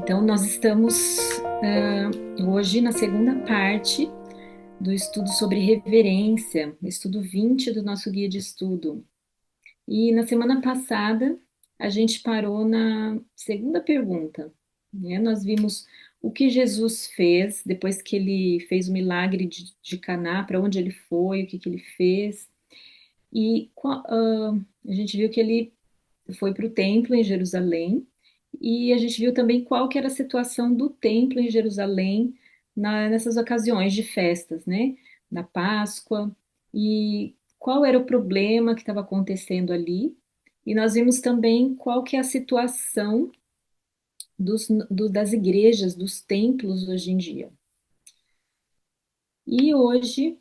Então, nós estamos hoje na segunda parte do estudo sobre reverência, estudo 20 do nosso guia de estudo. E na semana passada, a gente parou na segunda pergunta, né? Nós vimos o que Jesus fez depois que ele fez o milagre de Caná, para onde ele foi, o que, que ele fez. E a gente viu que ele foi para o templo em Jerusalém, e a gente viu também qual que era a situação do templo em Jerusalém nessas ocasiões de festas, né? Na Páscoa, e qual era o problema que estava acontecendo ali. E nós vimos também qual que é a situação das igrejas, dos templos hoje em dia. E hoje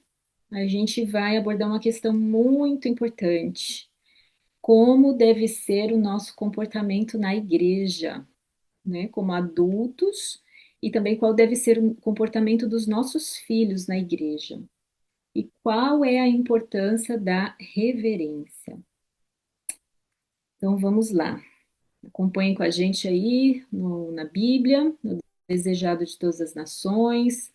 a gente vai abordar uma questão muito importante. Como deve ser o nosso comportamento na igreja, né, como adultos, e também qual deve ser o comportamento dos nossos filhos na igreja. E qual é a importância da reverência. Então vamos lá. Acompanhem com a gente aí na Bíblia, no Desejado de Todas as Nações,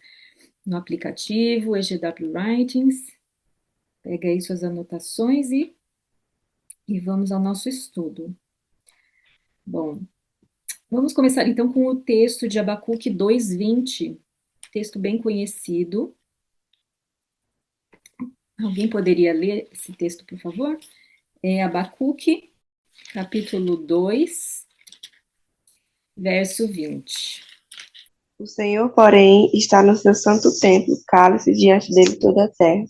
no aplicativo EGW Writings. Pega aí suas anotações e vamos ao nosso estudo. Bom, vamos começar então com o texto de Abacuque 2:20, texto bem conhecido. Alguém poderia ler esse texto, por favor? É Abacuque, capítulo 2, verso 20. O Senhor, porém, está no seu santo templo, cale-se diante dele toda a terra.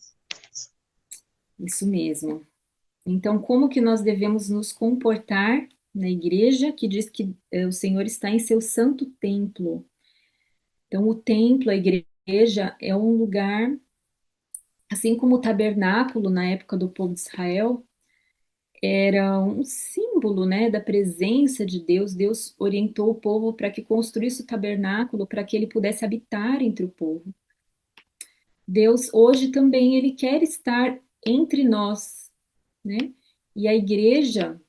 Isso mesmo. Então, como que nós devemos nos comportar na igreja, que diz que o Senhor está em seu santo templo? Então, o templo, a igreja, é um lugar, assim como o tabernáculo na época do povo de Israel, era um símbolo, né, da presença de Deus. Deus orientou o povo para que construísse o tabernáculo, para que ele pudesse habitar entre o povo. Deus hoje também ele quer estar entre nós, né? E a igreja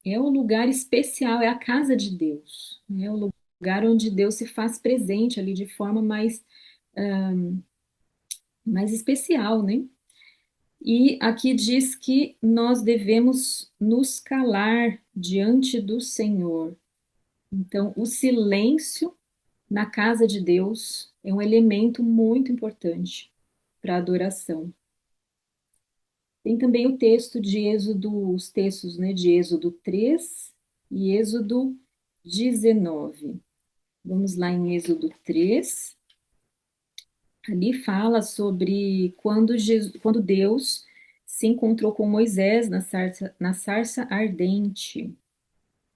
é um lugar especial, é a casa de Deus, né? É o lugar onde Deus se faz presente ali de forma mais especial, né? E aqui diz que nós devemos nos calar diante do Senhor. Então, o silêncio na casa de Deus é um elemento muito importante para a adoração. Tem também o texto de Êxodo, os textos, né, de Êxodo 3 e Êxodo 19. Vamos lá em Êxodo 3. Ali fala sobre quando Deus se encontrou com Moisés na sarça ardente.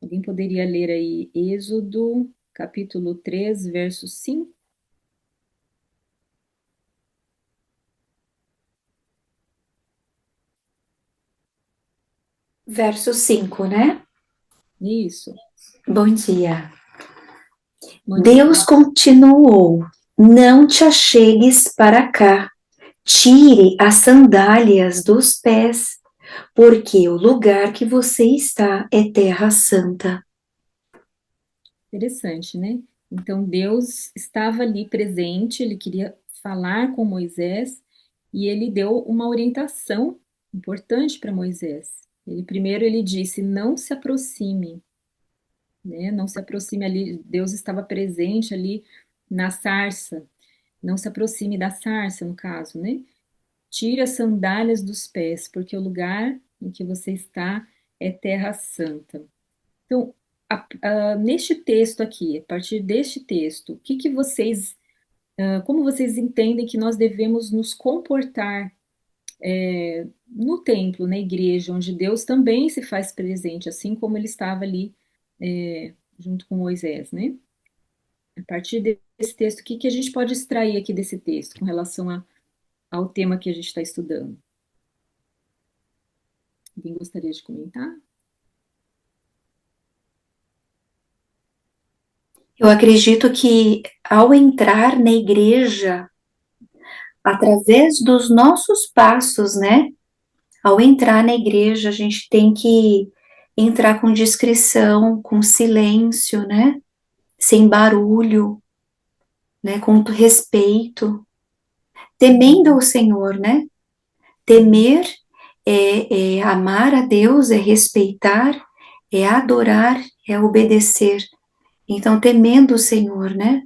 Alguém poderia ler aí Êxodo, capítulo 3, verso 5? Verso 5, né? Isso. Bom dia. Bom Deus dia. continuou: não te achegues para cá, tire as sandálias dos pés, porque o lugar que você está é terra santa. Interessante, né? Então Deus estava ali presente, ele queria falar com Moisés e ele deu uma orientação importante para Moisés. Primeiro ele disse: não se aproxime, né? Não se aproxime ali. Deus estava presente ali na sarça. Não se aproxime da sarça, no caso, né? Tire as sandálias dos pés, porque o lugar em que você está é terra santa. Então, neste texto aqui, a partir deste texto, como vocês entendem que nós devemos nos comportar no templo, na igreja, onde Deus também se faz presente, assim como ele estava ali junto com Moisés, né? A partir desse texto, o que a gente pode extrair aqui desse texto com relação ao tema que a gente está estudando? Alguém gostaria de comentar? Eu acredito que ao entrar na igreja, através dos nossos passos, né? Ao entrar na igreja, a gente tem que entrar com discrição, com silêncio, né? sem barulho, né, com respeito, temendo Uhum. ao Senhor, né? Sim, Temer é amar a Deus, é respeitar, é adorar, é obedecer. Então, temendo o Senhor, né?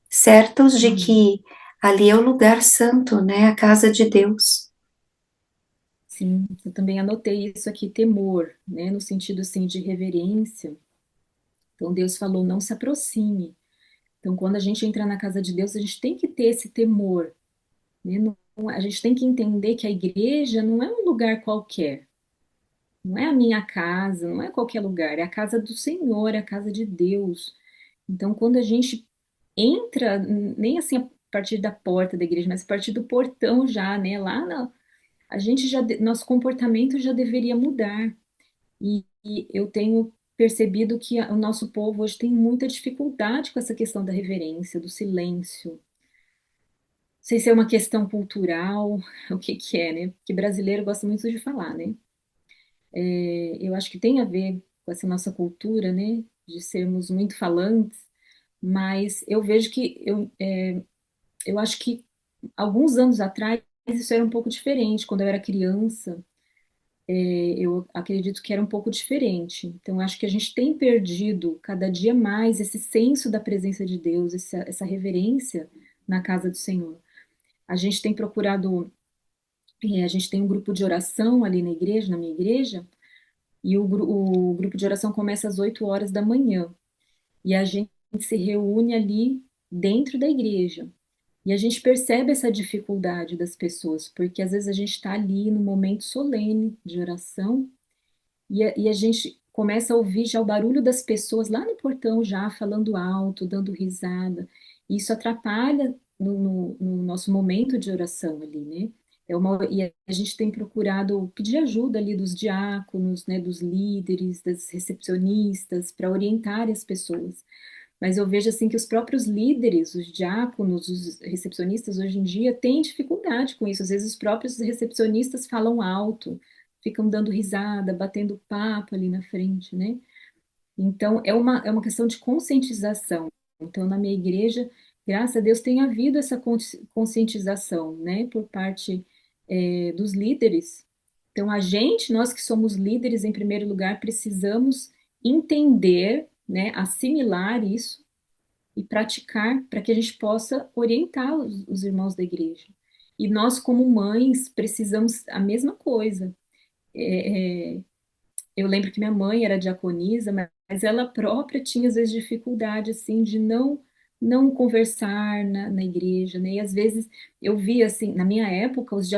Certos de uhum. que ali é o lugar santo, né? A casa de Deus. Sim, eu também anotei isso aqui, temor, né, no sentido assim de reverência. Então Deus falou, não se aproxime. Então quando a gente entra na casa de Deus, a gente tem que ter esse temor, né? A gente tem que entender que a igreja não é um lugar qualquer, não é a minha casa, não é qualquer lugar, é a casa do Senhor, é a casa de Deus. Então quando a gente entra, nem assim a partir da porta da igreja, mas a partir do portão já, né, a gente já, nosso comportamento já deveria mudar. E eu tenho percebido que o nosso povo hoje tem muita dificuldade com essa questão da reverência, do silêncio. Não sei se é uma questão cultural, o que que é, né? Porque brasileiro gosta muito de falar, né? Eu acho que tem a ver com essa nossa cultura, né? De sermos muito falantes, mas eu vejo que eu acho que alguns anos atrás isso era um pouco diferente. Quando eu era criança, eu acredito que era um pouco diferente. Então, acho que a gente tem perdido cada dia mais esse senso da presença de Deus, essa reverência na casa do Senhor. A gente tem procurado, a gente tem um grupo de oração ali na igreja, na minha igreja, e o grupo de oração começa às 8 horas da manhã. E a gente se reúne ali dentro da igreja. E a gente percebe essa dificuldade das pessoas, porque às vezes a gente está ali no momento solene de oração. E a gente começa a ouvir já o barulho das pessoas lá no portão, já falando alto, dando risada. E isso atrapalha no nosso momento de oração ali, né? E a gente tem procurado pedir ajuda ali dos diáconos, né, dos líderes, das recepcionistas, para orientar as pessoas. Mas eu vejo assim que os próprios líderes, os diáconos, os recepcionistas hoje em dia têm dificuldade com isso. Às vezes os próprios recepcionistas falam alto, ficam dando risada, batendo papo ali na frente, né? Então é uma questão de conscientização. Então na minha igreja, graças a Deus, tem havido essa conscientização, né, por parte dos líderes. Então a gente, nós que somos líderes em primeiro lugar, precisamos entender, né, assimilar isso e praticar para que a gente possa orientar os irmãos da igreja. E nós, como mães, precisamos a mesma coisa. É, eu lembro que minha mãe era diaconisa, mas ela própria tinha às vezes dificuldade assim de não conversar na igreja, né? E às vezes eu via assim, na minha época, os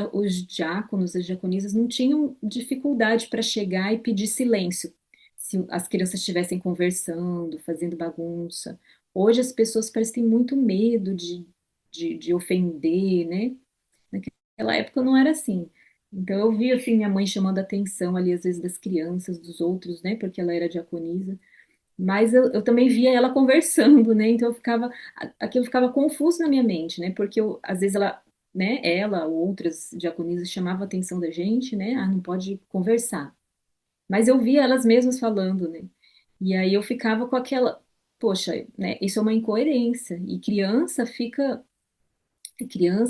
diáconos, as diaconisas não tinham dificuldade para chegar e pedir silêncio se as crianças estivessem conversando, fazendo bagunça. Hoje as pessoas parecem ter muito medo de ofender, né? Naquela época não era assim. Então eu vi assim minha mãe chamando a atenção ali às vezes das crianças, dos outros, né? Porque ela era diaconisa. Mas eu também via ela conversando, né? Então aquilo ficava confuso na minha mente, né? Porque às vezes ela, né? Ela ou outras diaconisas chamavam a atenção da gente, né? Ah, não pode conversar. Mas eu via elas mesmas falando, né? E aí eu ficava com aquela, poxa, né? Isso é uma incoerência. E criança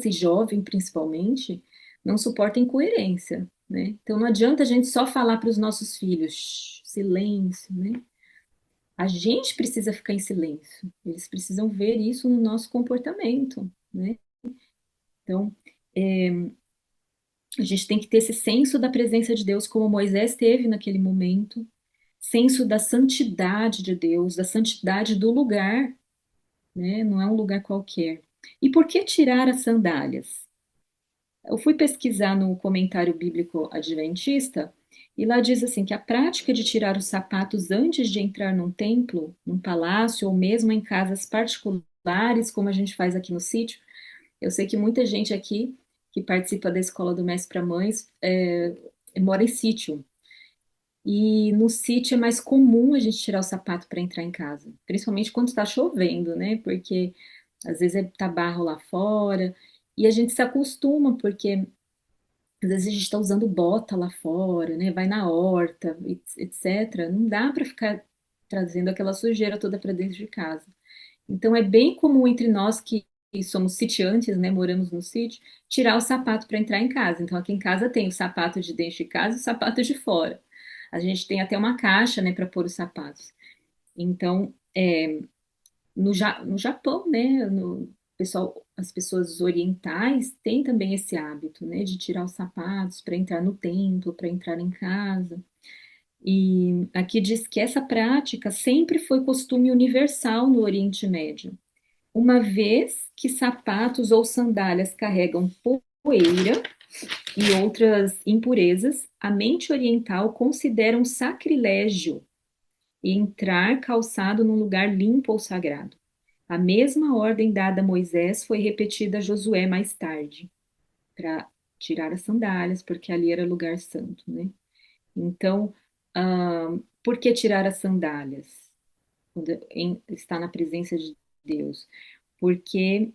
e jovem principalmente, não suporta incoerência, né? Então não adianta a gente só falar para os nossos filhos, "Shh, silêncio, né? A gente precisa ficar em silêncio. Eles precisam ver isso no nosso comportamento, né? Então, a gente tem que ter esse senso da presença de Deus, como Moisés teve naquele momento, senso da santidade de Deus, da santidade do lugar, né? Não é um lugar qualquer. E por que tirar as sandálias? Eu fui pesquisar no comentário bíblico adventista e lá diz assim que a prática de tirar os sapatos antes de entrar num templo, num palácio ou mesmo em casas particulares, como a gente faz aqui no sítio. Eu sei que muita gente aqui que participa da escola do mestre para mães mora em sítio. E no sítio é mais comum a gente tirar o sapato para entrar em casa, principalmente quando está chovendo, né? Porque às vezes tá barro lá fora e a gente se acostuma, porque às vezes a gente está usando bota lá fora, né? Vai na horta, etc. Não dá para ficar trazendo aquela sujeira toda para dentro de casa. Então é bem comum entre nós que somos sitiantes, né, moramos no sítio, tirar o sapato para entrar em casa. Então aqui em casa tem o sapato de dentro de casa e o sapato de fora. A gente tem até uma caixa, né, para pôr os sapatos. Então, no Japão, né, no pessoal, as pessoas orientais têm também esse hábito, né, de tirar os sapatos para entrar no templo, para entrar em casa. E aqui diz que essa prática sempre foi costume universal no Oriente Médio, uma vez que sapatos ou sandálias carregam poeira e outras impurezas, a mente oriental considera um sacrilégio entrar calçado num lugar limpo ou sagrado. A mesma ordem dada a Moisés foi repetida a Josué mais tarde, para tirar as sandálias, porque ali era lugar santo, né? Então, por que tirar as sandálias quando está na presença de Deus? Porque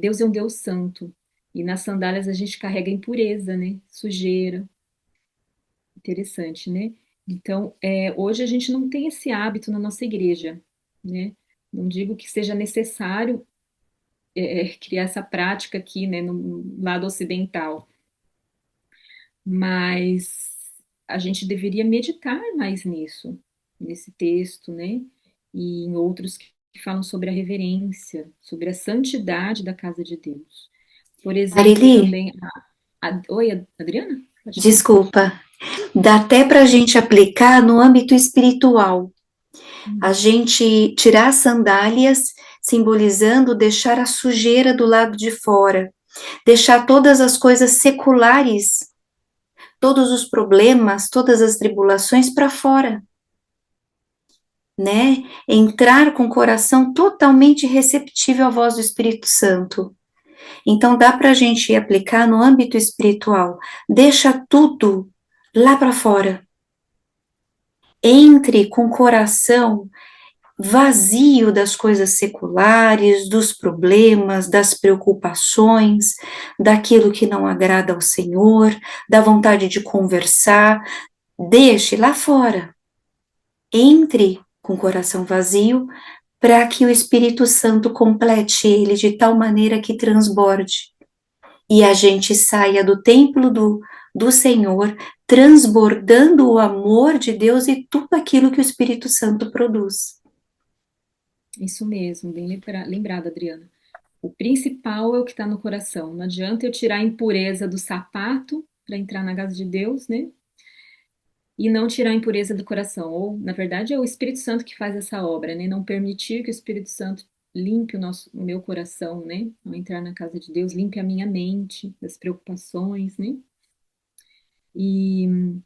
Deus é um Deus santo e nas sandálias a gente carrega impureza, né? Sujeira. Interessante, né? Então, hoje a gente não tem esse hábito na nossa igreja, né? Não digo que seja necessário criar essa prática aqui, né, no lado ocidental, mas a gente deveria meditar mais nisso, nesse texto, né? E em outros que falam sobre a reverência, sobre a santidade da casa de Deus. Por exemplo, Marili, também. Oi, Adriana? Pode falar. desculpa, dá até para a gente aplicar no âmbito espiritual. A Hum. gente tirar as sandálias, simbolizando deixar a sujeira do lado de fora, deixar todas as coisas seculares, todos os problemas, todas as tribulações para fora, né? Entrar com o coração totalmente receptível à voz do Espírito Santo. Então dá para a gente aplicar no âmbito espiritual. Deixa tudo lá para fora. Entre com o coração vazio das coisas seculares, dos problemas, das preocupações, daquilo que não agrada ao Senhor, da vontade de conversar. Deixe lá fora. Entre com o coração vazio para que o Espírito Santo complete ele de tal maneira que transborde. E a gente saia do templo do Senhor, transbordando o amor de Deus e tudo aquilo que o Espírito Santo produz. Isso mesmo, bem lembrado, Adriana. O principal é o que está no coração. Não adianta eu tirar a impureza do sapato para entrar na casa de Deus, né? E não tirar a impureza do coração. Ou, na verdade, é o Espírito Santo que faz essa obra, né? Não permitir que o Espírito Santo limpe o meu coração, né? Ao entrar na casa de Deus, limpe a minha mente das preocupações, né? E o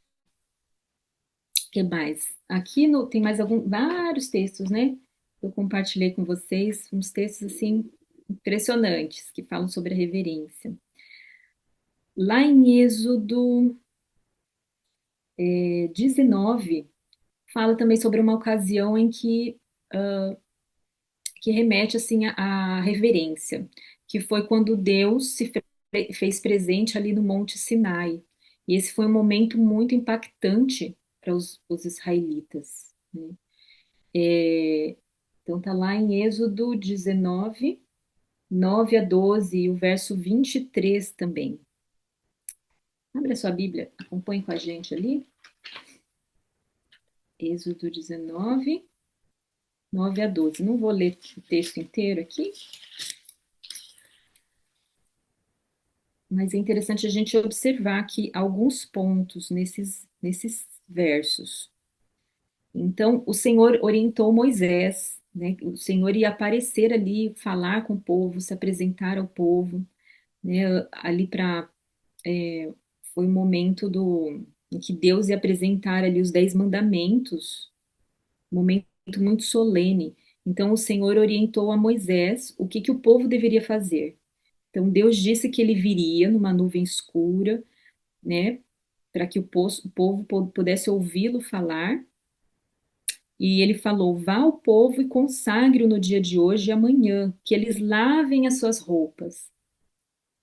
que mais? Aqui tem mais vários textos, né? Eu compartilhei com vocês uns textos assim impressionantes que falam sobre a reverência. Lá em Êxodo 19, fala também sobre uma ocasião em que remete assim à reverência, que foi quando Deus fez presente ali no Monte Sinai. E esse foi um momento muito impactante para os israelitas, né? Então tá lá em Êxodo 19, 9 a 12, e o verso 23 também. Abre a sua Bíblia, acompanhe com a gente ali. Êxodo 19, 9 a 12. Não vou ler o texto inteiro aqui, mas é interessante a gente observar aqui alguns pontos nesses versos. Então, o Senhor orientou Moisés, né? O Senhor ia aparecer ali, falar com o povo, se apresentar ao povo, né? Ali foi o momento em que Deus ia apresentar ali os 10 mandamentos, um momento muito solene. Então, o Senhor orientou a Moisés o que o povo deveria fazer. Então, Deus disse que ele viria numa nuvem escura, né, para que o povo pudesse ouvi-lo falar. E ele falou: vá ao povo e consagre-o no dia de hoje e amanhã, que eles lavem as suas roupas.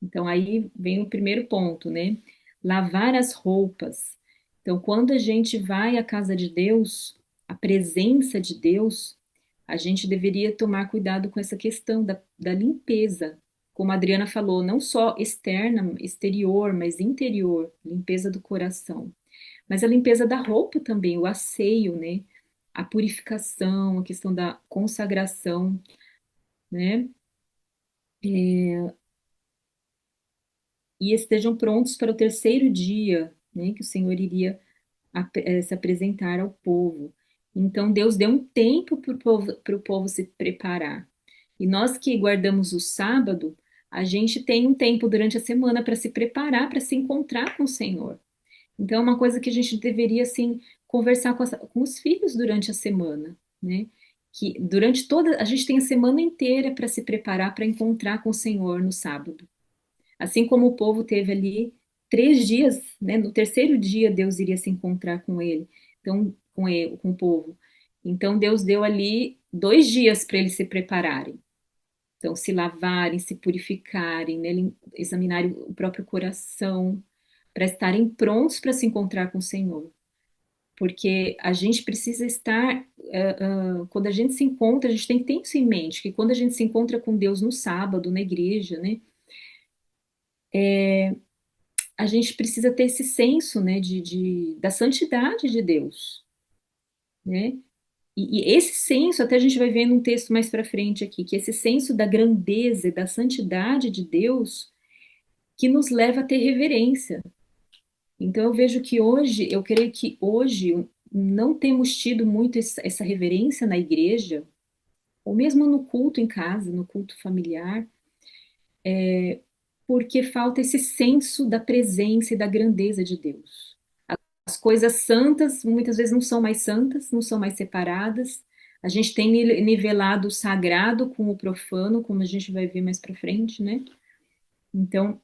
Então, aí vem o primeiro ponto, né? Lavar as roupas. Então, quando a gente vai à casa de Deus, a presença de Deus, a gente deveria tomar cuidado com essa questão da limpeza. Como a Adriana falou, não só externa, exterior, mas interior, limpeza do coração. Mas a limpeza da roupa também, o asseio, né? A purificação, a questão da consagração, né? E estejam prontos para o terceiro dia, né? Que o Senhor iria se apresentar ao povo. Então, Deus deu um tempo para o povo se preparar. E nós que guardamos o sábado, a gente tem um tempo durante a semana para se preparar, para se encontrar com o Senhor. Então, é uma coisa que a gente deveria, assim, conversar com os filhos durante a semana, né? Que durante toda, a gente tem a semana inteira para se preparar para encontrar com o Senhor no sábado. Assim como o povo teve ali 3 dias, né? No terceiro dia, Deus iria se encontrar com ele, então, com o povo. Então, Deus deu ali 2 dias para eles se prepararem. Então, se lavarem, se purificarem, né? Examinarem o próprio coração, para estarem prontos para se encontrar com o Senhor. Porque a gente precisa estar, quando a gente se encontra, a gente tem que ter isso em mente, que quando a gente se encontra com Deus no sábado, na igreja, né? A gente precisa ter esse senso, né, da santidade de Deus, né? E esse senso, até a gente vai ver num texto mais para frente aqui, que esse senso da grandeza e da santidade de Deus que nos leva a ter reverência. Então eu vejo que hoje, eu creio que hoje não temos tido muito essa reverência na igreja, ou mesmo no culto em casa, no culto familiar, porque falta esse senso da presença e da grandeza de Deus. As coisas santas muitas vezes não são mais santas, não são mais separadas. A gente tem nivelado o sagrado com o profano, como a gente vai ver mais para frente, né? Então,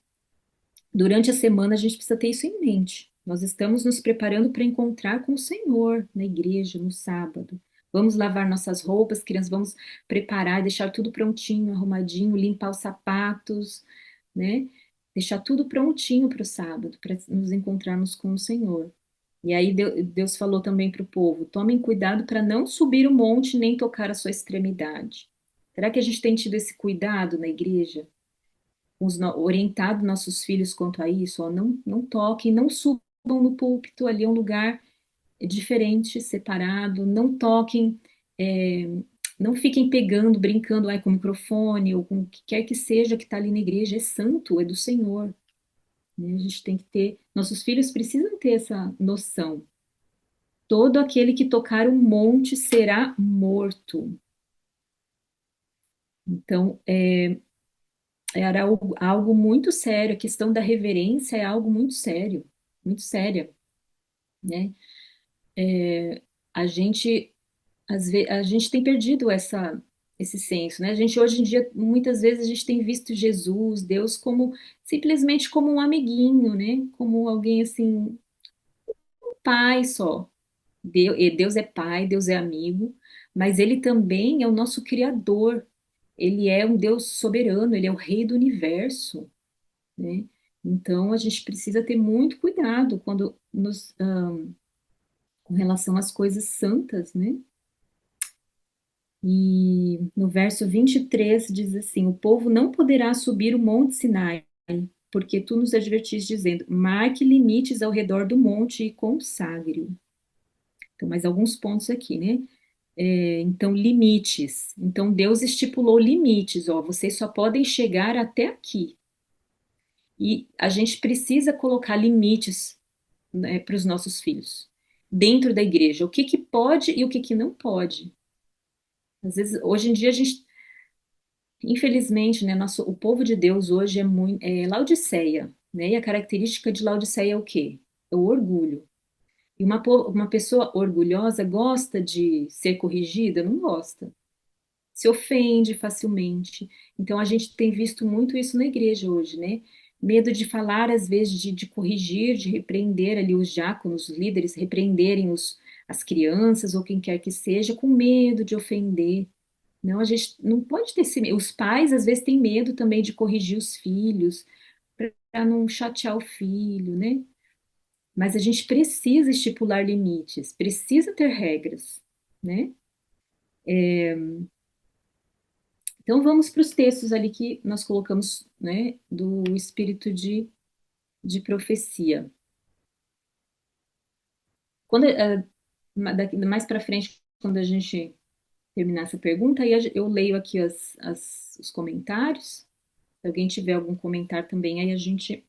durante a semana a gente precisa ter isso em mente. Nós estamos nos preparando para encontrar com o Senhor na igreja, no sábado. Vamos lavar nossas roupas, crianças, vamos preparar, deixar tudo prontinho, arrumadinho, limpar os sapatos, né? Deixar tudo prontinho para o sábado, para nos encontrarmos com o Senhor. E aí Deus falou também para o povo: tomem cuidado para não subir o monte nem tocar a sua extremidade. Será que a gente tem tido esse cuidado na igreja? Orientado nossos filhos quanto a isso? Ó, não toquem, não subam no púlpito, ali é um lugar diferente, separado, não toquem, é, não fiquem pegando, brincando com o microfone ou com o que quer que seja que está ali na igreja, é santo, é do Senhor. Né? A gente tem que ter, nossos filhos precisam ter essa noção. Todo aquele que tocar um monte será morto. Então, era algo muito sério. A questão da reverência é algo muito sério, muito séria, né? A gente, a gente tem perdido esse senso, né? A gente hoje em dia, muitas vezes, a gente tem visto Jesus, Deus, como simplesmente como um amiguinho, né? Como alguém assim, um pai só. Deus é pai, Deus é amigo, mas ele também é o nosso criador. Ele é um Deus soberano, ele é o rei do universo, né? Então a gente precisa ter muito cuidado com relação às coisas santas, né? E no verso 23 diz assim: o povo não poderá subir o monte Sinai, porque tu nos advertiste dizendo: marque limites ao redor do monte e consagre-o. Então, mais alguns pontos aqui, né? Então, limites. Então, Deus estipulou limites, ó, vocês só podem chegar até aqui. E a gente precisa colocar limites, né, para os nossos filhos, dentro da igreja. O que que pode e o que que não pode. Às vezes, hoje em dia, a gente, infelizmente, né, o povo de Deus hoje é Laodiceia, né? E a característica de Laodiceia é o quê? É o orgulho. E uma pessoa orgulhosa gosta de ser corrigida? Não gosta. Se ofende facilmente. Então a gente tem visto muito isso na igreja hoje, né? Medo de falar, às vezes, de corrigir, de repreender ali os diáconos, os líderes, repreenderem as crianças ou quem quer que seja, com medo de ofender. Não, a gente não pode ter esse medo. Os pais, às vezes, têm medo também de corrigir os filhos, para não chatear o filho, né? Mas a gente precisa estipular limites, precisa ter regras, né? Então vamos para os textos ali que nós colocamos, né, do espírito de profecia. Quando, mais para frente, quando a gente terminar essa pergunta, aí eu leio aqui os comentários. Se alguém tiver algum comentário também, aí a gente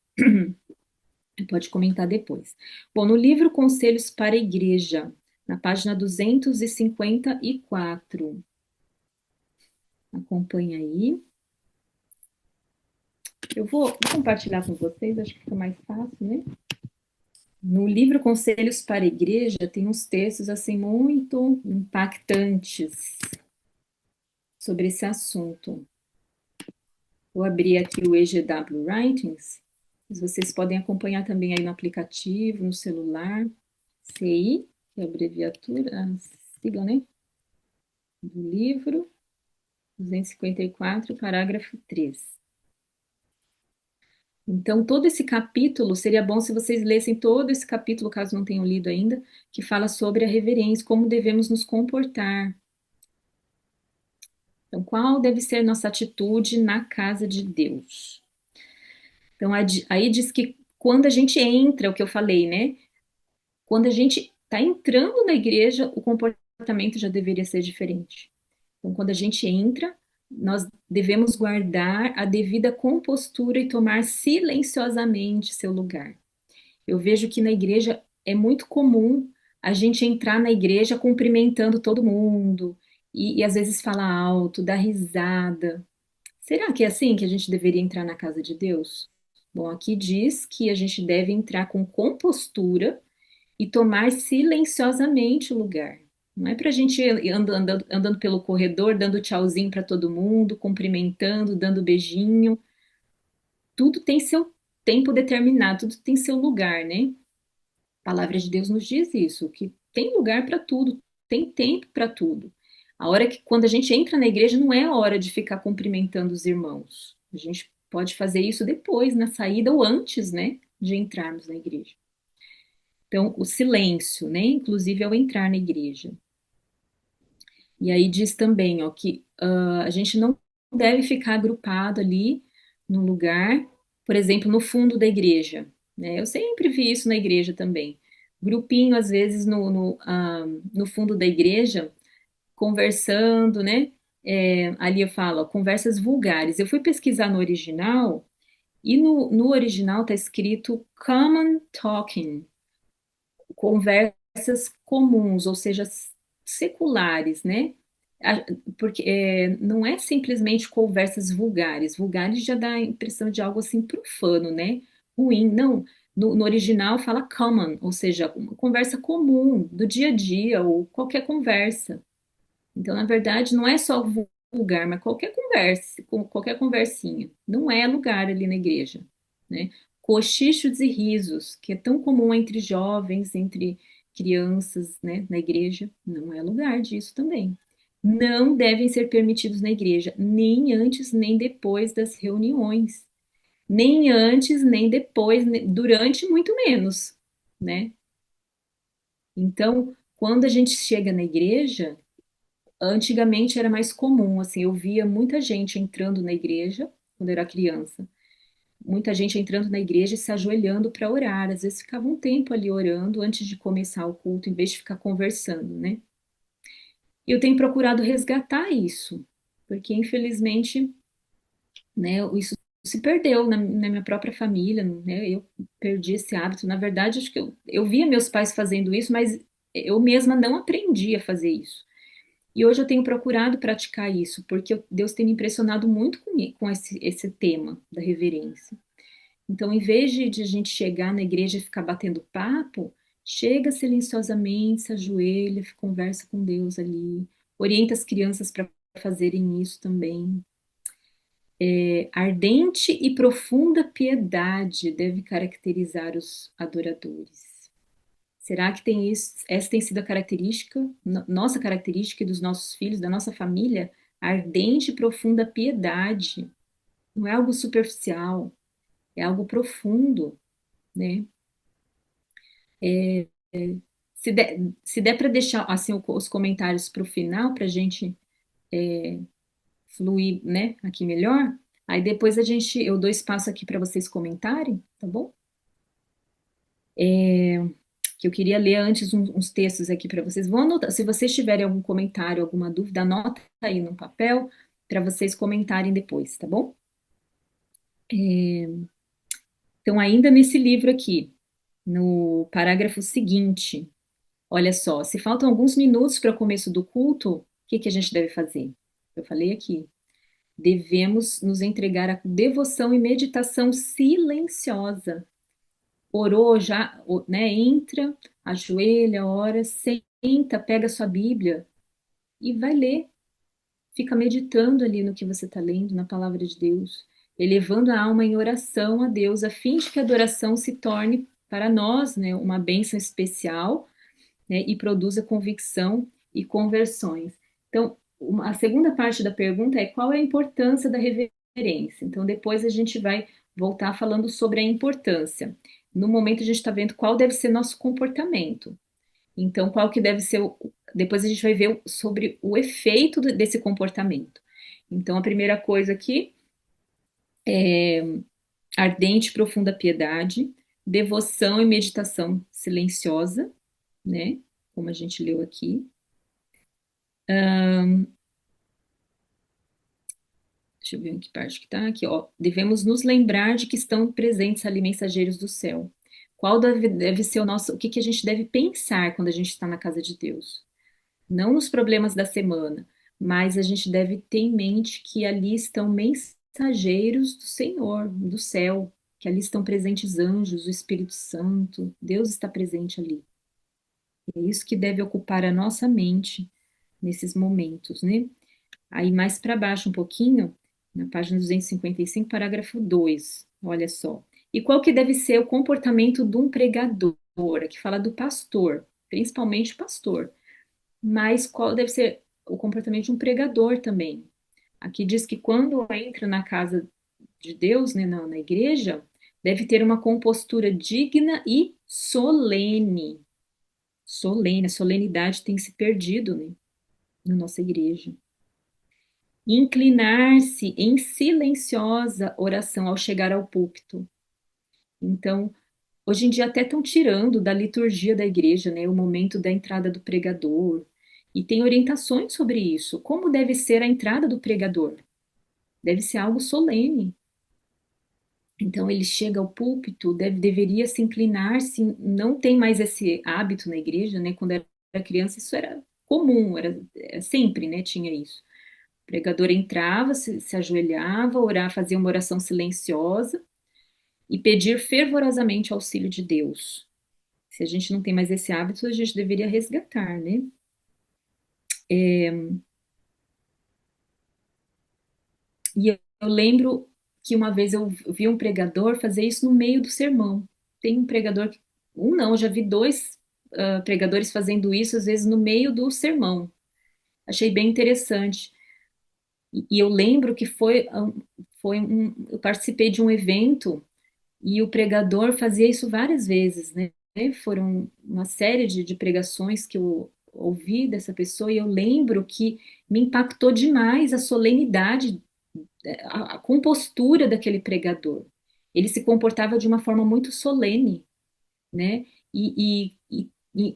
pode comentar depois. Bom, no livro Conselhos para a Igreja, na página 254, acompanha aí. Eu vou compartilhar com vocês, acho que fica mais fácil, né? No livro Conselhos para a Igreja, tem uns textos assim muito impactantes sobre esse assunto. Vou abrir aqui o EGW Writings, mas vocês podem acompanhar também aí no aplicativo, no celular, CI, que é a abreviatura, sigam, né? Do livro, 254, parágrafo 3. Então, todo esse capítulo, seria bom se vocês lessem todo esse capítulo, caso não tenham lido ainda, que fala sobre a reverência, como devemos nos comportar. Então, qual deve ser nossa atitude na casa de Deus? Então, aí diz que quando a gente entra, o que eu falei, né? Quando a gente está entrando na igreja, o comportamento já deveria ser diferente. Então, quando a gente entra, nós devemos guardar a devida compostura e tomar silenciosamente seu lugar. Eu vejo que na igreja é muito comum a gente entrar na igreja cumprimentando todo mundo e às vezes falar alto, dar risada. Será que é assim que a gente deveria entrar na casa de Deus? Bom, aqui diz que a gente deve entrar com compostura e tomar silenciosamente o lugar. Não é para a gente ir andando pelo corredor, dando tchauzinho para todo mundo, cumprimentando, dando beijinho. Tudo tem seu tempo determinado, tudo tem seu lugar, né? A palavra de Deus nos diz isso, que tem lugar para tudo, tem tempo para tudo. A hora que, quando a gente entra na igreja, não é a hora de ficar cumprimentando os irmãos. A gente pode fazer isso depois, na saída ou antes, né, de entrarmos na igreja. Então, o silêncio, né, inclusive ao entrar na igreja. E aí diz também, ó, que a gente não deve ficar agrupado ali no lugar, por exemplo, no fundo da igreja, né? Eu sempre vi isso na igreja também. Grupinho, às vezes, no fundo da igreja, conversando, né? Ali eu falo, ó, conversas vulgares. Eu fui pesquisar no original, e no original está escrito common talking, conversas comuns, ou seja, seculares, né? A- Porque não é simplesmente conversas vulgares. Vulgares já dá a impressão de algo assim profano, né? Ruim. Não. No original fala common, ou seja, uma conversa comum, do dia a dia, ou qualquer conversa. Então, na verdade, não é só vulgar, mas qualquer conversa, qualquer conversinha. Não é lugar ali na igreja, né? Cochichos e risos, que é tão comum entre jovens, entre crianças, né, na igreja, não é lugar disso também. Não devem ser permitidos na igreja, nem antes nem depois das reuniões, nem antes nem depois, durante muito menos, né? Então, quando a gente chega na igreja, antigamente era mais comum, assim, eu via muita gente entrando na igreja quando eu era criança, muita gente entrando na igreja e se ajoelhando para orar. Às vezes ficava um tempo ali orando antes de começar o culto, em vez de ficar conversando, né? E eu tenho procurado resgatar isso, porque infelizmente, né, isso se perdeu na minha própria família, né? Eu perdi esse hábito. Na verdade, acho que eu via meus pais fazendo isso, mas eu mesma não aprendi a fazer isso. E hoje eu tenho procurado praticar isso, porque Deus tem me impressionado muito com esse tema da reverência. Então, em vez de a gente chegar na igreja e ficar batendo papo, chega silenciosamente, se ajoelha, conversa com Deus ali, orienta as crianças para fazerem isso também. Ardente e profunda piedade deve caracterizar os adoradores. Será que tem isso? Essa tem sido a característica, nossa característica e dos nossos filhos, da nossa família? Ardente e profunda piedade. Não é algo superficial, é algo profundo, né? Se der para deixar assim os comentários para o final, para a gente fluir, né, aqui melhor, aí depois eu dou espaço aqui para vocês comentarem, tá bom? Que eu queria ler antes uns textos aqui para vocês. Vão anotar, se vocês tiverem algum comentário, alguma dúvida, anota aí no papel para vocês comentarem depois, tá bom? Então, ainda nesse livro aqui, no parágrafo seguinte, olha só, se faltam alguns minutos para o começo do culto, o que que a gente deve fazer? Eu falei aqui, devemos nos entregar à devoção e meditação silenciosa. Orou já, né? Entra, ajoelha, ora, senta, pega a sua Bíblia e vai ler. Fica meditando ali no que você está lendo, na palavra de Deus, elevando a alma em oração a Deus, a fim de que a adoração se torne para nós, né, uma bênção especial, né, e produza convicção e conversões. Então, a segunda parte da pergunta é qual é a importância da reverência? Então, depois a gente vai voltar falando sobre a importância. No momento, a gente está vendo qual deve ser nosso comportamento. Então, qual que deve ser depois a gente vai ver sobre o efeito desse comportamento. Então, a primeira coisa aqui é ardente e profunda piedade, devoção e meditação silenciosa, né? Como a gente leu aqui. Deixa eu ver em que parte que tá aqui, ó. Devemos nos lembrar de que estão presentes ali mensageiros do céu. Qual deve ser o nosso, o que que a gente deve pensar quando a gente está na casa de Deus? Não nos problemas da semana, mas a gente deve ter em mente que ali estão mensageiros do Senhor, do céu, que ali estão presentes anjos, o Espírito Santo, Deus está presente ali. É isso que deve ocupar a nossa mente nesses momentos, né? Aí mais para baixo um pouquinho, na página 255, parágrafo 2, olha só. E qual que deve ser o comportamento de um pregador? Aqui fala do pastor, principalmente o pastor. Mas qual deve ser o comportamento de um pregador também? Aqui diz que quando entra na casa de Deus, né, na igreja, deve ter uma compostura digna e solene. Solene, a solenidade tem se perdido, né, na nossa igreja. Inclinar-se em silenciosa oração ao chegar ao púlpito. Então, hoje em dia até estão tirando da liturgia da igreja, né, o momento da entrada do pregador. E tem orientações sobre isso. Como deve ser a entrada do pregador? Deve ser algo solene. Então ele chega ao púlpito, deveria se inclinar, se não tem mais esse hábito na igreja, né? Quando era criança isso era comum, era sempre, né? Tinha isso. O pregador entrava, se ajoelhava, orar, fazia uma oração silenciosa e pedir fervorosamente auxílio de Deus. Se a gente não tem mais esse hábito, a gente deveria resgatar, né? E eu lembro que uma vez eu vi um pregador fazer isso no meio do sermão. Tem um pregador, um não, eu já vi dois pregadores fazendo isso, às vezes no meio do sermão. Achei bem interessante. E eu lembro que eu participei de um evento e o pregador fazia isso várias vezes, né? Foram uma série de pregações que eu ouvi dessa pessoa e eu lembro que me impactou demais a solenidade, a compostura daquele pregador. Ele se comportava de uma forma muito solene, né? E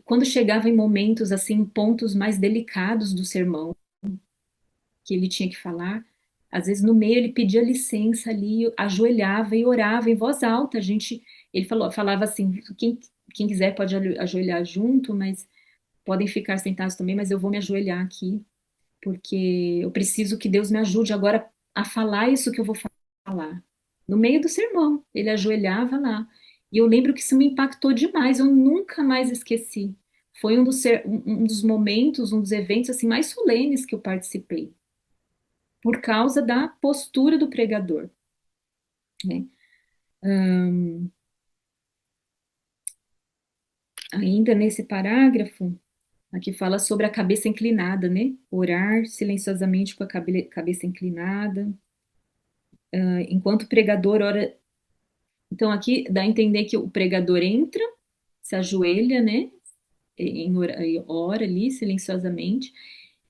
quando chegava em momentos assim, pontos mais delicados do sermão que ele tinha que falar, às vezes no meio ele pedia licença ali, ajoelhava e orava em voz alta. Ele falava assim, quem quiser pode ajoelhar junto, mas podem ficar sentados também, mas eu vou me ajoelhar aqui, porque eu preciso que Deus me ajude agora a falar isso que eu vou falar. No meio do sermão, ele ajoelhava lá. E eu lembro que isso me impactou demais, eu nunca mais esqueci. Foi um dos momentos, um dos eventos assim mais solenes que eu participei, por causa da postura do pregador, né? Ainda nesse parágrafo, aqui fala sobre a cabeça inclinada, né? Orar silenciosamente com a cabeça inclinada. Enquanto o pregador ora. Então, aqui dá a entender que o pregador entra, se ajoelha, né? ora ali silenciosamente,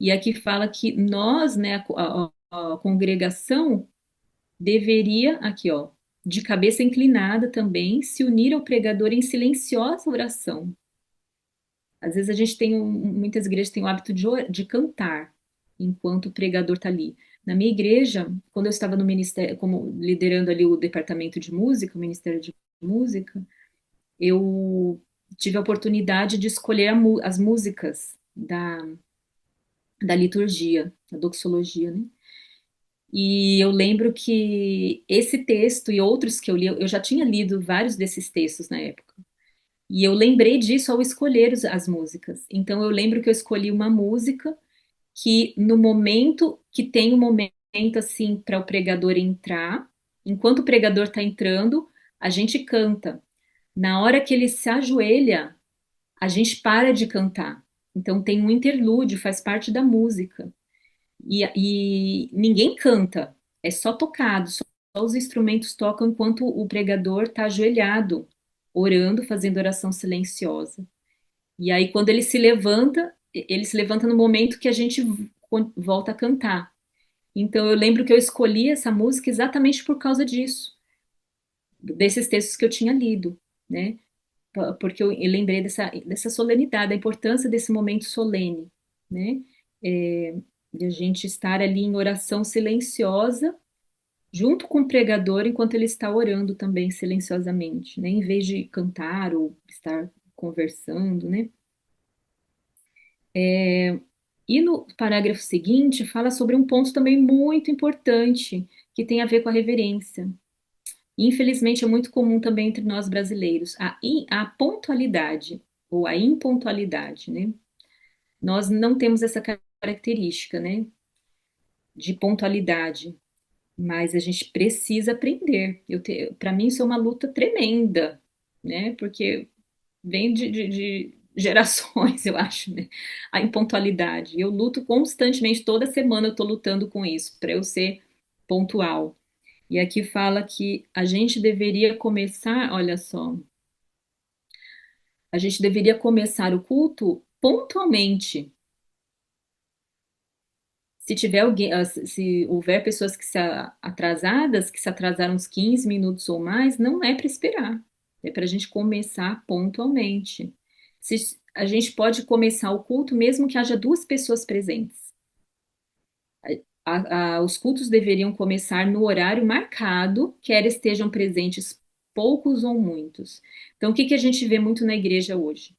e aqui fala que nós, né, a congregação deveria, aqui ó, de cabeça inclinada também, se unir ao pregador em silenciosa oração. Às vezes a gente tem, muitas igrejas têm o hábito de cantar enquanto o pregador está ali. Na minha igreja, quando eu estava no ministério, como liderando ali o departamento de música, o ministério de música, eu tive a oportunidade de escolher as músicas da liturgia, da doxologia, né? E eu lembro que esse texto e outros que eu li, eu já tinha lido vários desses textos na época. E eu lembrei disso ao escolher as músicas. Então eu lembro que eu escolhi uma música que no momento que tem um momento assim para o pregador entrar, enquanto o pregador está entrando, a gente canta. Na hora que ele se ajoelha, a gente para de cantar. Então tem um interlúdio, faz parte da música. E ninguém canta, é só tocado, só os instrumentos tocam enquanto o pregador está ajoelhado, orando, fazendo oração silenciosa. E aí, quando ele se levanta no momento que a gente volta a cantar. Então, eu lembro que eu escolhi essa música exatamente por causa disso, desses textos que eu tinha lido, né? Porque eu lembrei dessa solenidade, da importância desse momento solene, né? É, de a gente estar ali em oração silenciosa, junto com o pregador, enquanto ele está orando também silenciosamente, né? Em vez de cantar ou estar conversando, né? E no parágrafo seguinte, fala sobre um ponto também muito importante, que tem a ver com a reverência. Infelizmente, é muito comum também entre nós brasileiros a pontualidade ou a impontualidade, né? Nós não temos essa característica, né, de pontualidade, mas a gente precisa aprender. Para mim, isso é uma luta tremenda, né? Porque vem de gerações, eu acho, né? A impontualidade. Eu luto constantemente, toda semana eu estou lutando com isso, para eu ser pontual. E aqui fala que a gente deveria começar, olha só, a gente deveria começar o culto pontualmente. Se tiver alguém, se houver pessoas que atrasadas, que se atrasaram uns 15 minutos ou mais, não é para esperar. É para a gente começar pontualmente. A gente pode começar o culto mesmo que haja duas pessoas presentes. Os cultos deveriam começar no horário marcado, quer estejam presentes poucos ou muitos. Então, o que que a gente vê muito na igreja hoje?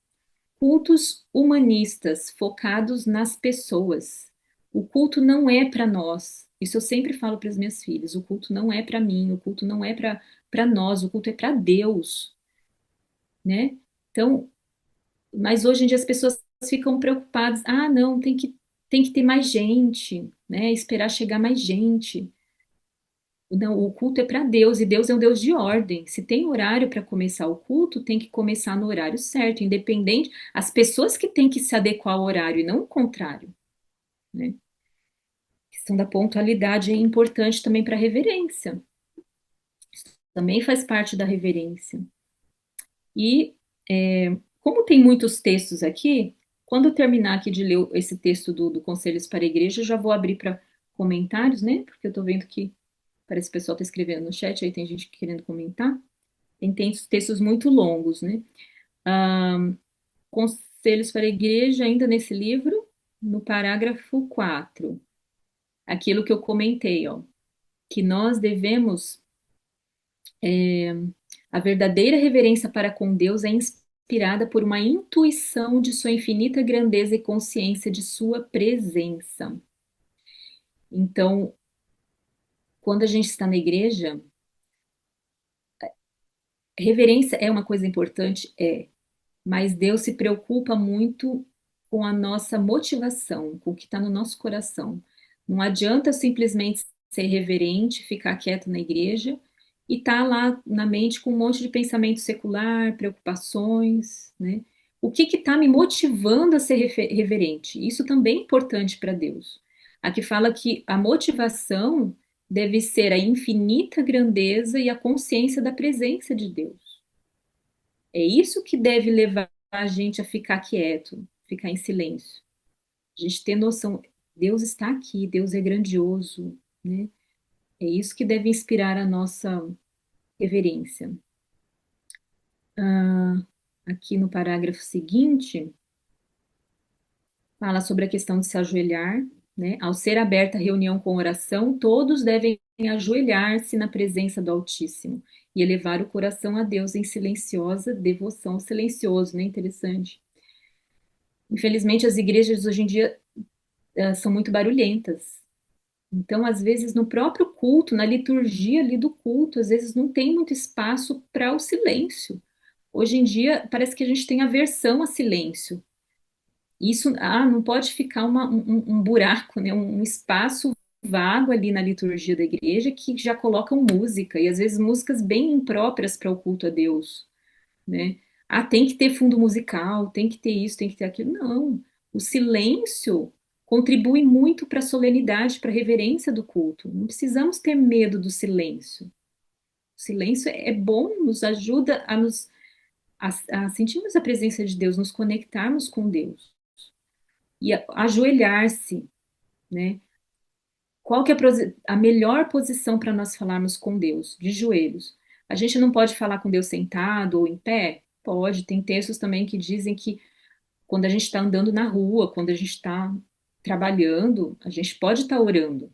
Cultos humanistas, focados nas pessoas. O culto não é para nós. Isso eu sempre falo para as minhas filhas. O culto não é para mim, o culto não é para nós, o culto é para Deus, né? Então, mas hoje em dia as pessoas ficam preocupadas. Ah, não, tem que ter mais gente, né? Esperar chegar mais gente. Não, o culto é para Deus e Deus é um Deus de ordem. Se tem horário para começar o culto, tem que começar no horário certo, independente. As pessoas que têm que se adequar ao horário e não o contrário, né? A questão da pontualidade é importante também para a reverência. Também faz parte da reverência. E como tem muitos textos aqui, quando eu terminar aqui de ler esse texto do Conselhos para a Igreja, eu já vou abrir para comentários, né? Porque eu estou vendo que parece que o pessoal está escrevendo no chat, aí tem gente querendo comentar. Tem textos muito longos, né? Conselhos para a Igreja, ainda nesse livro, no parágrafo 4, aquilo que eu comentei, ó, que nós devemos, a verdadeira reverência para com Deus é inspirada por uma intuição de sua infinita grandeza e consciência de sua presença. Então, quando a gente está na igreja, reverência é uma coisa importante, mas Deus se preocupa muito com a nossa motivação, com o que está no nosso coração. Não adianta simplesmente ser reverente, ficar quieto na igreja e estar lá na mente com um monte de pensamento secular, preocupações, né? O que está me motivando a ser reverente? Isso também é importante para Deus. Aqui fala que a motivação deve ser a infinita grandeza e a consciência da presença de Deus. É isso que deve levar a gente a ficar quieto, ficar em silêncio. A gente ter noção, Deus está aqui, Deus é grandioso, né? É isso que deve inspirar a nossa reverência. Ah, aqui no parágrafo seguinte, fala sobre a questão de se ajoelhar, né? Ao ser aberta a reunião com oração, todos devem ajoelhar-se na presença do Altíssimo e elevar o coração a Deus em silenciosa devoção, silencioso, né? Interessante. Infelizmente, as igrejas hoje em dia são muito barulhentas. Então, às vezes, no próprio culto, na liturgia ali do culto, às vezes não tem muito espaço para o silêncio. Hoje em dia, parece que a gente tem aversão a silêncio. Isso, não pode ficar um buraco, né? Um espaço vago ali na liturgia da igreja que já colocam música, e às vezes músicas bem impróprias para o culto a Deus, né? Tem que ter fundo musical, tem que ter isso, tem que ter aquilo. Não. O silêncio contribui muito para a solenidade, para a reverência do culto. Não precisamos ter medo do silêncio. O silêncio é bom, nos ajuda a sentirmos a presença de Deus, nos conectarmos com Deus. E ajoelhar-se, né? Qual que é a melhor posição para nós falarmos com Deus? De joelhos. A gente não pode falar com Deus sentado ou em pé? Pode. Tem textos também que dizem que quando a gente está andando na rua, quando a gente está trabalhando, a gente pode estar orando.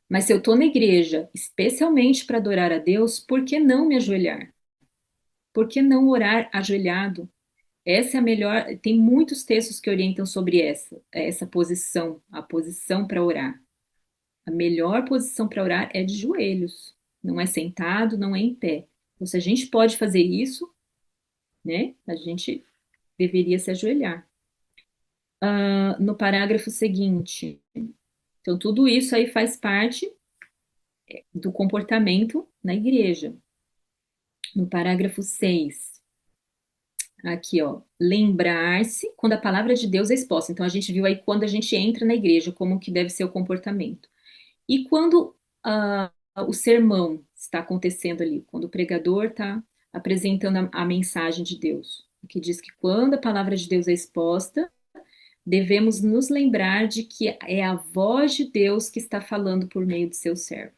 Mas se eu estou na igreja, especialmente para adorar a Deus, por que não me ajoelhar? Por que não orar ajoelhado? Essa é a melhor. Tem muitos textos que orientam sobre essa posição, a posição para orar. A melhor posição para orar é de joelhos. Não é sentado, não é em pé. Então, se a gente pode fazer isso, né, a gente deveria se ajoelhar. No parágrafo seguinte, então tudo isso aí faz parte do comportamento na igreja. No parágrafo 6, aqui, ó, lembrar-se quando a palavra de Deus é exposta. Então a gente viu aí quando a gente entra na igreja, como que deve ser o comportamento. E quando o sermão está acontecendo ali, quando o pregador está apresentando a mensagem de Deus, que diz que quando a palavra de Deus é exposta, devemos nos lembrar de que é a voz de Deus que está falando por meio de seu servo.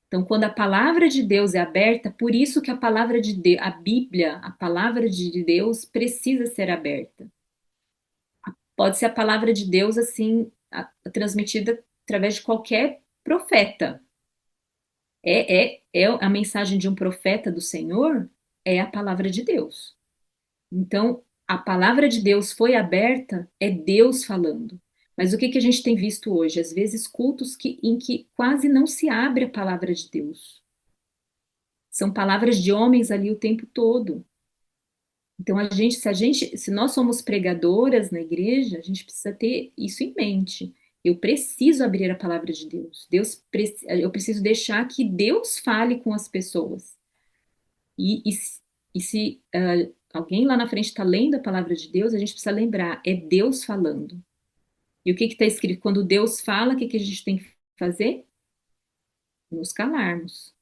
Então, quando a palavra de Deus é aberta, por isso que a palavra de Deus, a Bíblia, a palavra de Deus precisa ser aberta. Pode ser a palavra de Deus assim, transmitida através de qualquer profeta. É a mensagem de um profeta do Senhor, é a palavra de Deus. Então, a palavra de Deus foi aberta, é Deus falando. Mas o que que a gente tem visto hoje? Às vezes cultos em que quase não se abre a palavra de Deus. São palavras de homens ali o tempo todo. Então, se nós somos pregadoras na igreja, a gente precisa ter isso em mente. Eu preciso abrir a palavra de Deus. Eu preciso deixar que Deus fale com as pessoas. E se alguém lá na frente está lendo a palavra de Deus, a gente precisa lembrar, é Deus falando. E o que está escrito? Quando Deus fala, o que que a gente tem que fazer? Nos calarmos.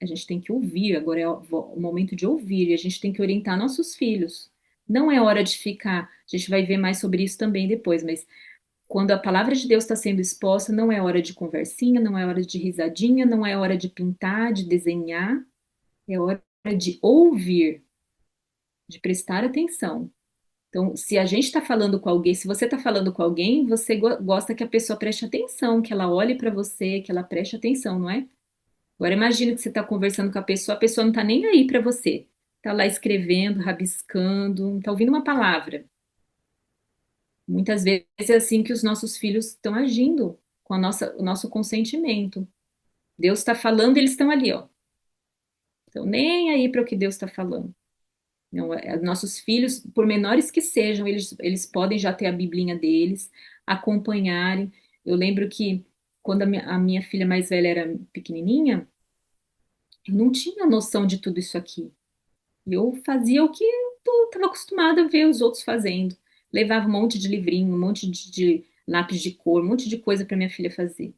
A gente tem que ouvir, agora é o momento de ouvir, e a gente tem que orientar nossos filhos. Não é hora de ficar, a gente vai ver mais sobre isso também depois, mas quando a palavra de Deus está sendo exposta, não é hora de conversinha, não é hora de risadinha, não é hora de pintar, de desenhar, é hora de ouvir, de prestar atenção. Então, se a gente está falando com alguém, se você está falando com alguém, você gosta que a pessoa preste atenção, que ela olhe para você, que ela preste atenção, não é? Agora imagina que você está conversando com a pessoa não está nem aí para você. Está lá escrevendo, rabiscando, está ouvindo uma palavra. Muitas vezes é assim que os nossos filhos estão agindo com o nosso consentimento. Deus está falando, eles estão ali, ó. Então nem aí para o que Deus está falando. Não, nossos filhos, por menores que sejam, eles podem já ter a biblinha deles, acompanharem. Eu lembro que quando a minha filha mais velha era pequenininha, eu não tinha noção de tudo isso aqui. Eu fazia o que eu estava acostumada a ver os outros fazendo. Levava um monte de livrinho, um monte de lápis de cor, um monte de coisa para minha filha fazer.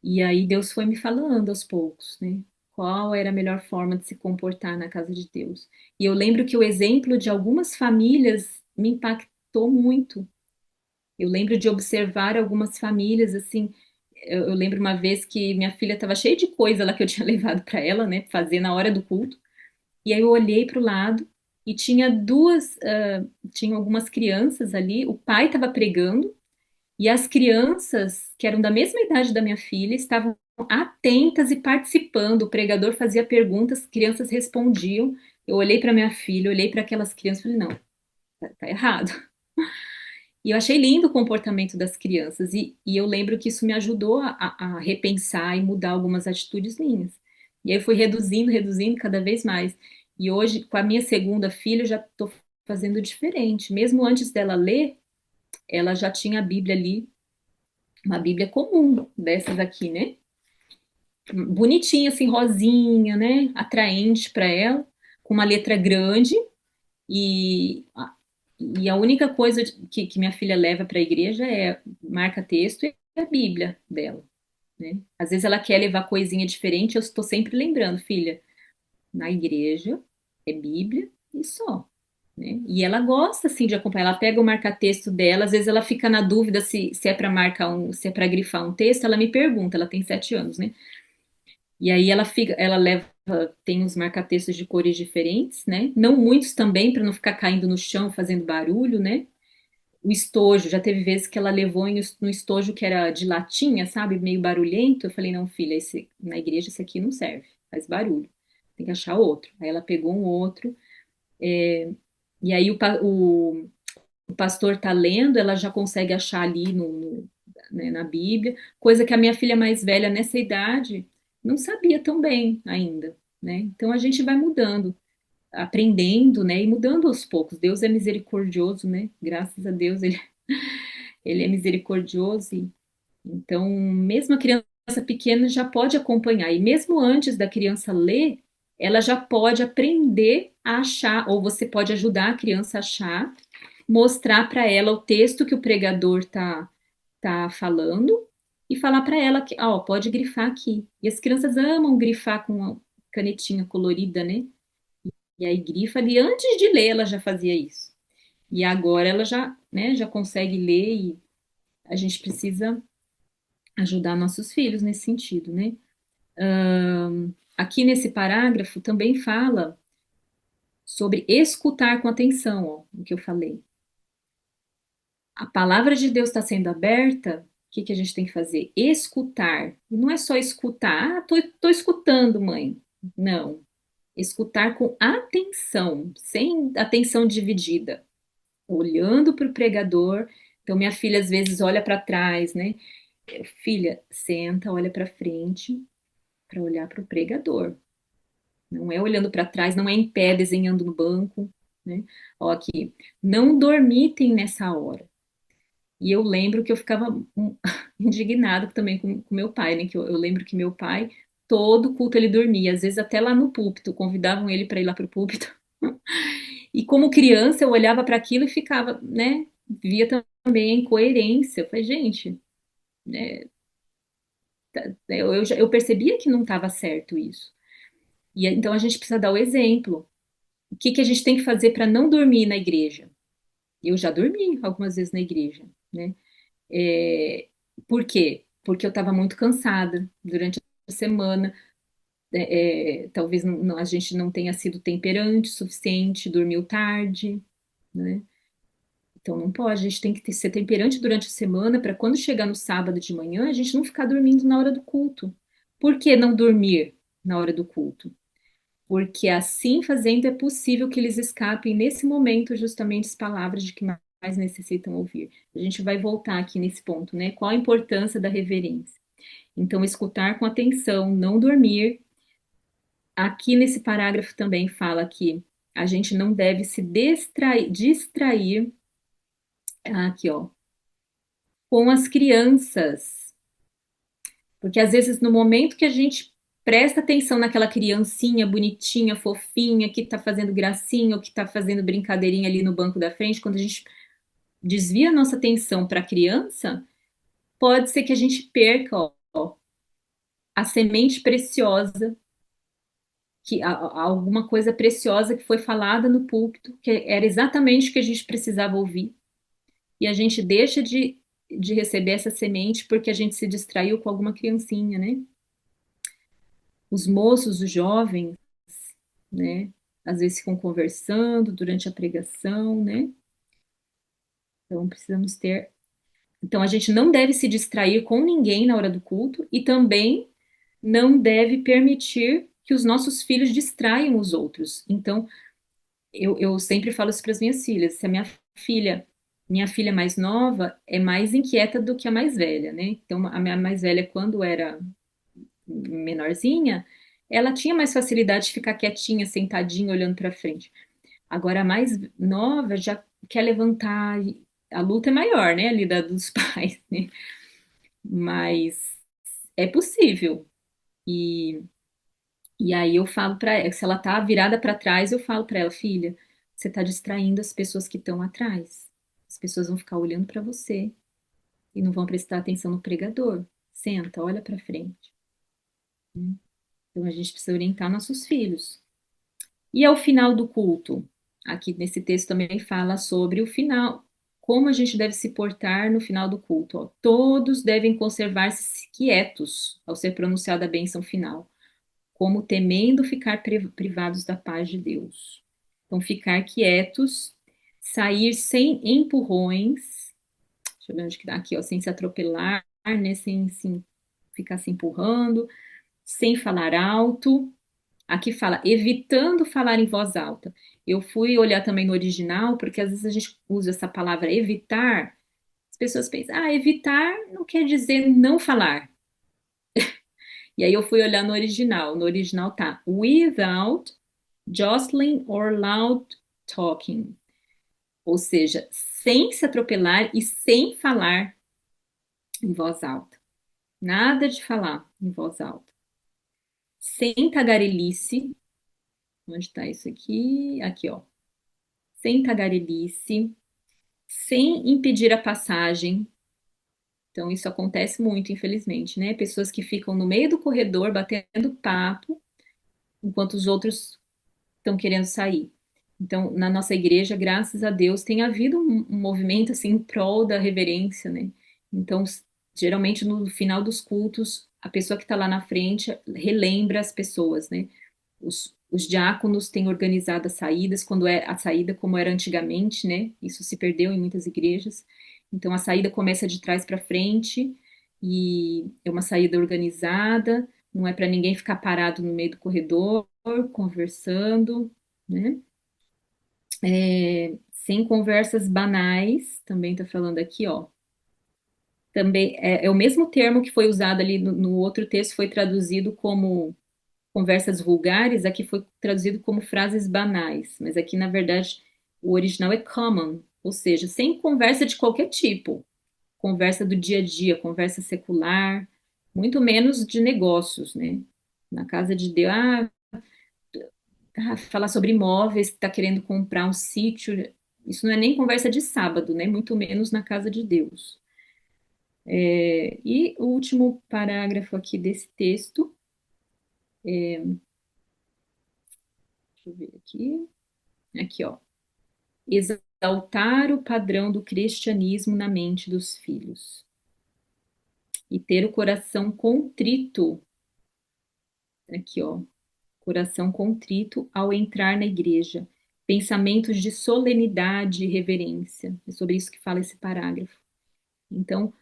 E aí Deus foi me falando aos poucos, né? qual era a melhor forma de se comportar na casa de Deus. E eu lembro que o exemplo de algumas famílias me impactou muito. Eu lembro de observar algumas famílias, assim, eu lembro uma vez que minha filha estava cheia de coisa lá que eu tinha levado para ela, né, fazer na hora do culto. E aí eu olhei para o lado e tinha tinha algumas crianças ali, o pai estava pregando e as crianças, que eram da mesma idade da minha filha, estavam atentas e participando. O pregador fazia perguntas, crianças respondiam. Eu olhei para minha filha, olhei para aquelas crianças e falei, não, tá errado. E eu achei lindo o comportamento das crianças, e eu lembro que isso me ajudou a repensar e mudar algumas atitudes minhas. E aí eu fui reduzindo, reduzindo cada vez mais. E hoje, com a minha segunda filha, eu já estou fazendo diferente. Mesmo antes dela ler, ela já tinha a Bíblia ali, uma Bíblia comum, dessas aqui, né? Bonitinha, assim, rosinha, né? Atraente para ela, com uma letra grande. E, e a única coisa que minha filha leva para a igreja é marca-texto e a Bíblia dela, né? Às vezes ela quer levar coisinha diferente, eu estou sempre lembrando, filha, na igreja é Bíblia e só, né? E ela gosta assim de acompanhar, ela pega o marca-texto dela, às vezes ela fica na dúvida se é para marcar se é para grifar um texto, ela me pergunta, ela tem 7 anos, né? E aí ela leva, tem uns marca-textos de cores diferentes, né? Não muitos também, para não ficar caindo no chão, fazendo barulho, né? O estojo, já teve vezes que ela levou no estojo que era de latinha, sabe? Meio barulhento. Eu falei, não, filha, na igreja esse aqui não serve, faz barulho. Tem que achar outro. Aí ela pegou um outro, e aí o pastor tá lendo, ela já consegue achar ali né, na Bíblia, coisa que a minha filha mais velha, nessa idade, não sabia tão bem ainda, né? Então a gente vai mudando, aprendendo, né? E mudando aos poucos. Deus é misericordioso, né? Graças a Deus, ele é misericordioso. Então, mesmo a criança pequena já pode acompanhar, e mesmo antes da criança ler, ela já pode aprender a achar, ou você pode ajudar a criança a achar, mostrar para ela o texto que o pregador tá falando e falar para ela que, ó, pode grifar aqui. E as crianças amam grifar com uma canetinha colorida, né? E aí grifa ali, antes de ler ela já fazia isso. E agora ela já, né, já consegue ler e a gente precisa ajudar nossos filhos nesse sentido, né? Aqui nesse parágrafo também fala sobre escutar com atenção, ó, o que eu falei. A palavra de Deus está sendo aberta, o que que a gente tem que fazer? Escutar. E não é só escutar, tô escutando, mãe. Não. Escutar com atenção, sem atenção dividida. Olhando para o pregador. Então, minha filha às vezes olha para trás, né? Filha, senta, olha para frente para olhar para o pregador. Não é olhando para trás, não é em pé desenhando no banco, né? Ó, aqui, não dormitem nessa hora. E eu lembro que eu ficava indignado também com meu pai, né? Que eu lembro que meu pai, todo culto ele dormia, às vezes até lá no púlpito, convidavam ele para ir lá para o púlpito. E como criança, eu olhava para aquilo e ficava, né? Via também a incoerência. Eu falei, gente, né, eu percebia que não estava certo isso. E então a gente precisa dar o exemplo. O que que a gente tem que fazer para não dormir na igreja? Eu já dormi algumas vezes na igreja, né? É, por quê? Porque eu estava muito cansada durante a semana. Talvez a gente não tenha sido temperante o suficiente, dormiu tarde, né? Então não pode, a gente tem que ser temperante durante a semana para quando chegar no sábado de manhã a gente não ficar dormindo na hora do culto. Por que não dormir na hora do culto? Porque assim fazendo é possível que eles escapem nesse momento justamente as palavras de que mais necessitam ouvir. A gente vai voltar aqui nesse ponto, né? Qual a importância da reverência? Então, escutar com atenção, não dormir. Aqui nesse parágrafo também fala que a gente não deve se distrair, aqui ó, com as crianças. Porque às vezes no momento que a gente presta atenção naquela criancinha bonitinha, fofinha, que tá fazendo gracinha ou que tá fazendo brincadeirinha ali no banco da frente, quando a gente desvia a nossa atenção para a criança, pode ser que a gente perca, ó, a semente preciosa alguma coisa preciosa que foi falada no púlpito, que era exatamente o que a gente precisava ouvir, e a gente deixa de receber essa semente porque a gente se distraiu com alguma criancinha, né? Os moços, os jovens, né? Às vezes ficam conversando durante a pregação, né? Então precisamos ter. Então a gente não deve se distrair com ninguém na hora do culto e também não deve permitir que os nossos filhos distraiam os outros. Então eu sempre falo isso para as minhas filhas. Se a minha filha mais nova é mais inquieta do que a mais velha, né? Então a minha mais velha, quando era menorzinha, ela tinha mais facilidade de ficar quietinha, sentadinha, olhando para frente. Agora a mais nova já quer levantar. A luta é maior, né? Ali dos pais, né? Mas é possível. E, e aí eu falo para ela, se ela tá virada para trás, eu falo para ela, filha, você tá distraindo as pessoas que estão atrás. As pessoas vão ficar olhando para você e não vão prestar atenção no pregador. Senta, olha para frente. Né? Então a gente precisa orientar nossos filhos. E ao final do culto, aqui nesse texto também fala sobre o final, como a gente deve se portar no final do culto. Ó. Todos devem conservar-se quietos ao ser pronunciada a bênção final, como temendo ficar privados da paz de Deus. Então, ficar quietos, sair sem empurrões, deixa eu ver onde que tá aqui, ó, sem se atropelar, né, sem ficar se empurrando, sem falar alto. Aqui fala evitando falar em voz alta. Eu fui olhar também no original, porque às vezes a gente usa essa palavra evitar, as pessoas pensam, evitar não quer dizer não falar. E aí eu fui olhar no original. No original tá without jostling or loud talking. Ou seja, sem se atropelar e sem falar em voz alta. Nada de falar em voz alta. Sem tagarelice. Onde está isso aqui? Aqui, ó. Sem tagarelice. Sem impedir a passagem. Então, isso acontece muito, infelizmente, né? Pessoas que ficam no meio do corredor batendo papo, enquanto os outros estão querendo sair. Então, na nossa igreja, graças a Deus, tem havido um movimento assim em prol da reverência, né? Então, geralmente no final dos cultos, a pessoa que está lá na frente relembra as pessoas, né? Os diáconos têm organizado as saídas, quando é a saída como era antigamente, né? Isso se perdeu em muitas igrejas. Então, a saída começa de trás para frente e é uma saída organizada, não é para ninguém ficar parado no meio do corredor, conversando, né? Sem conversas banais, também está falando aqui, ó. Também é o mesmo termo que foi usado ali no outro texto, foi traduzido como conversas vulgares, aqui foi traduzido como frases banais, mas aqui, na verdade, o original é common, ou seja, sem conversa de qualquer tipo, conversa do dia a dia, conversa secular, muito menos de negócios, né? Na casa de Deus, falar sobre imóveis, está querendo comprar um sítio, isso não é nem conversa de sábado, né? Muito menos na casa de Deus. E o último parágrafo aqui desse texto, deixa eu ver aqui, ó. Exaltar o padrão do cristianismo na mente dos filhos e ter o coração contrito, aqui, ó, coração contrito ao entrar na igreja, pensamentos de solenidade e reverência. É sobre isso que fala esse parágrafo. Então,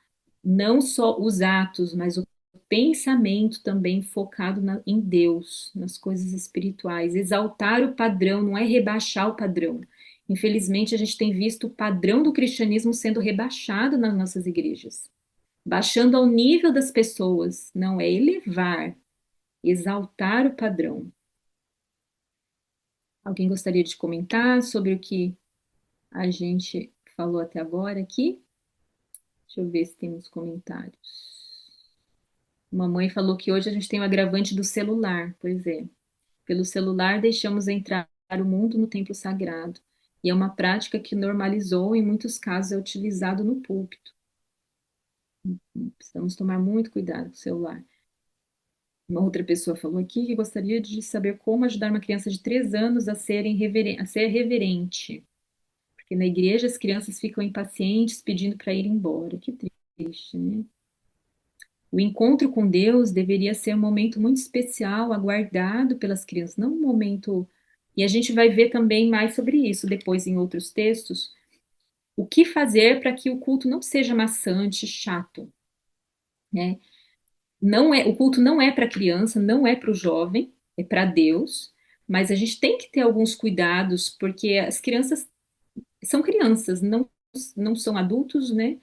não só os atos, mas o pensamento também focado em Deus, nas coisas espirituais. Exaltar o padrão, não é rebaixar o padrão. Infelizmente, a gente tem visto o padrão do cristianismo sendo rebaixado nas nossas igrejas, baixando ao nível das pessoas. Não é elevar, exaltar o padrão. Alguém gostaria de comentar sobre o que a gente falou até agora aqui? Deixa eu ver se temos comentários. Mamãe falou que hoje a gente tem o agravante do celular. Pois é. Pelo celular deixamos entrar o mundo no templo sagrado. E é uma prática que normalizou, em muitos casos é utilizado no púlpito. Precisamos tomar muito cuidado com o celular. Uma outra pessoa falou aqui que gostaria de saber como ajudar uma criança de 3 anos a ser reverente. Porque na igreja as crianças ficam impacientes pedindo para ir embora. Que triste, né? O encontro com Deus deveria ser um momento muito especial, aguardado pelas crianças, não um momento. E a gente vai ver também mais sobre isso depois em outros textos. O que fazer para que o culto não seja maçante, chato, né? Não é, o culto não é para criança, não é para o jovem, é para Deus, mas a gente tem que ter alguns cuidados, porque as crianças são crianças, não são adultos, né?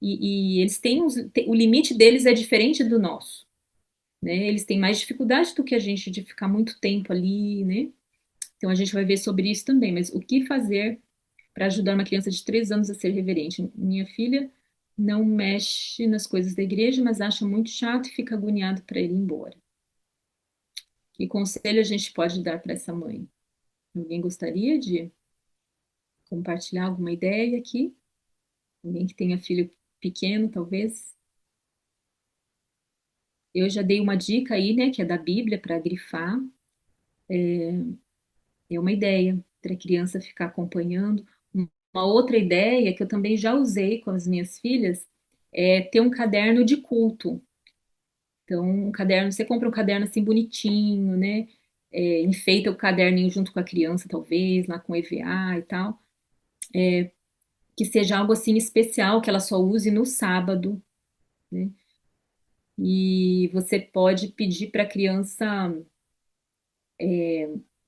E eles têm, o limite deles é diferente do nosso, né? Eles têm mais dificuldade do que a gente de ficar muito tempo ali, né? Então a gente vai ver sobre isso também, mas o que fazer para ajudar uma criança de 3 anos a ser reverente? Minha filha não mexe nas coisas da igreja, mas acha muito chato e fica agoniado para ir embora. Que conselho a gente pode dar para essa mãe? Alguém gostaria de compartilhar alguma ideia aqui? Alguém que tenha filho pequeno, talvez? Eu já dei uma dica aí, né, que é da Bíblia para grifar. É uma ideia para a criança ficar acompanhando. Uma outra ideia que eu também já usei com as minhas filhas é ter um caderno de culto. Então, um caderno, você compra um caderno assim bonitinho, né? Enfeita o caderninho junto com a criança, talvez, lá com EVA e tal. Que seja algo assim especial, que ela só use no sábado, né? E você pode pedir para a criança,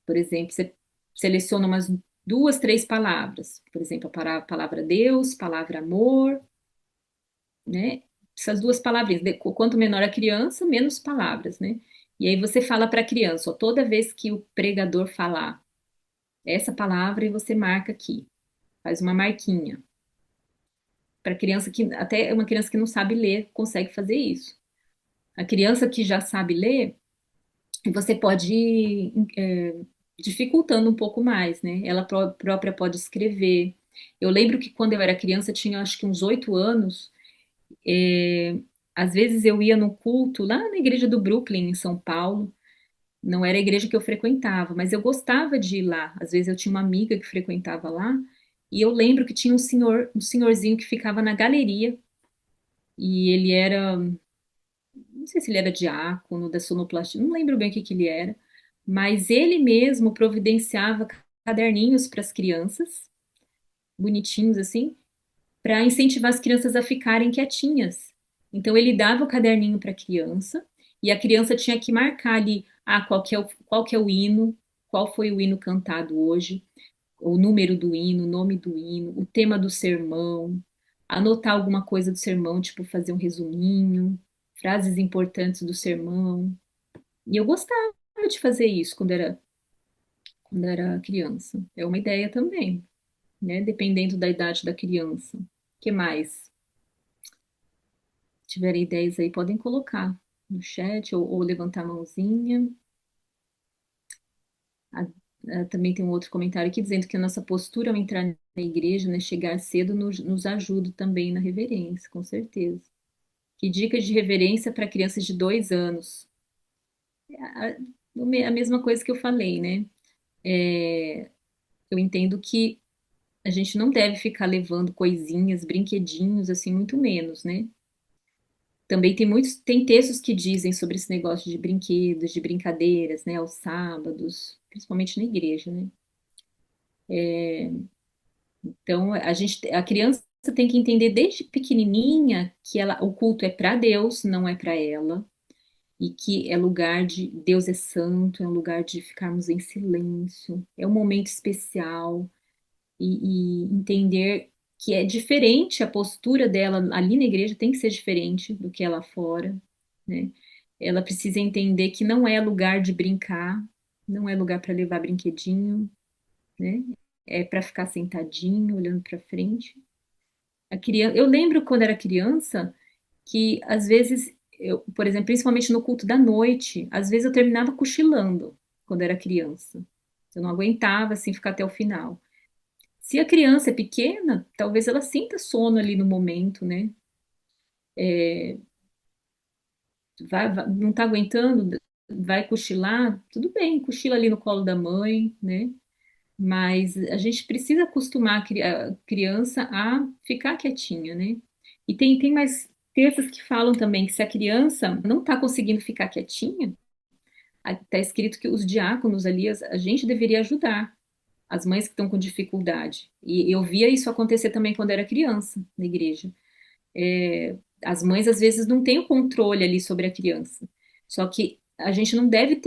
por exemplo, você seleciona umas duas, três palavras. Por exemplo, a palavra Deus, palavra amor, né? Essas duas palavrinhas. Quanto menor a criança, menos palavras, né? E aí você fala para a criança, ó, toda vez que o pregador falar essa palavra, e você marca aqui, faz uma marquinha. Para criança que, até uma criança que não sabe ler, consegue fazer isso. A criança que já sabe ler, você pode ir dificultando um pouco mais, né? Ela própria pode escrever. Eu lembro que quando eu era criança, tinha acho que uns 8 anos, é, às vezes eu ia no culto lá na igreja do Brooklyn, em São Paulo. Não era a igreja que eu frequentava, mas eu gostava de ir lá. Às vezes eu tinha uma amiga que frequentava lá, e eu lembro que tinha um senhorzinho que ficava na galeria, e ele era, não sei se ele era diácono da sonoplastia, não lembro bem o que que ele era, mas ele mesmo providenciava caderninhos para as crianças, bonitinhos assim, para incentivar as crianças a ficarem quietinhas. Então ele dava o caderninho para a criança e a criança tinha que marcar ali, qual que é o hino, qual foi o hino cantado hoje, o número do hino, o nome do hino, o tema do sermão, anotar alguma coisa do sermão, tipo fazer um resuminho, frases importantes do sermão. E eu gostava de fazer isso quando era criança. É uma ideia também, né? Dependendo da idade da criança. O que mais? Se tiverem ideias aí, podem colocar no chat ou levantar a mãozinha. Ah, também tem um outro comentário aqui dizendo que a nossa postura ao entrar na igreja, né, chegar cedo, nos ajuda também na reverência, com certeza. Que dicas de reverência para crianças de 2 anos? A, a mesma coisa que eu falei, né? É, eu entendo que a gente não deve ficar levando coisinhas, brinquedinhos, assim, muito menos, né? Também tem textos que dizem sobre esse negócio de brinquedos, de brincadeiras, né, aos sábados, principalmente na igreja, né? Então, a criança tem que entender desde pequenininha que o culto é para Deus, não é para ela, e que é lugar de Deus é santo, é um lugar de ficarmos em silêncio, é um momento especial e entender que é diferente a postura dela ali na igreja tem que ser diferente do que é lá fora, né? Ela precisa entender que não é lugar de brincar, não é lugar para levar brinquedinho, né? É para ficar sentadinho, olhando para frente. Eu lembro quando era criança que às vezes por exemplo, principalmente no culto da noite, às vezes eu terminava cochilando quando era criança. Eu não aguentava assim ficar até o final. Se a criança é pequena, talvez ela sinta sono ali no momento, né? não está aguentando, vai cochilar, tudo bem, cochila ali no colo da mãe, né? Mas a gente precisa acostumar a criança a ficar quietinha, né? E tem mais textos que falam também que se a criança não está conseguindo ficar quietinha, está escrito que os diáconos ali, a gente deveria ajudar as mães que estão com dificuldade. E eu via isso acontecer também quando era criança na igreja. É, as mães às vezes não têm o controle ali sobre a criança. Só que a gente não deve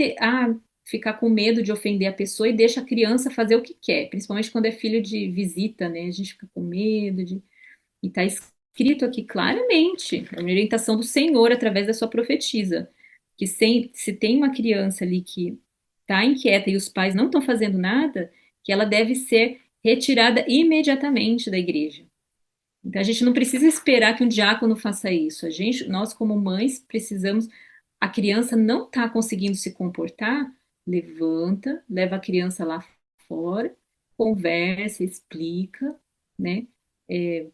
ficar com medo de ofender a pessoa e deixa a criança fazer o que quer, principalmente quando é filho de visita, né? A gente fica com medo de. E está escrito aqui claramente, a orientação do Senhor através da sua profetisa, que se tem uma criança ali que está inquieta e os pais não estão fazendo nada, que ela deve ser retirada imediatamente da igreja. Então a gente não precisa esperar que um diácono faça isso. Nós como mães precisamos. A criança não está conseguindo se comportar, levanta, leva a criança lá fora, conversa, explica, né? É,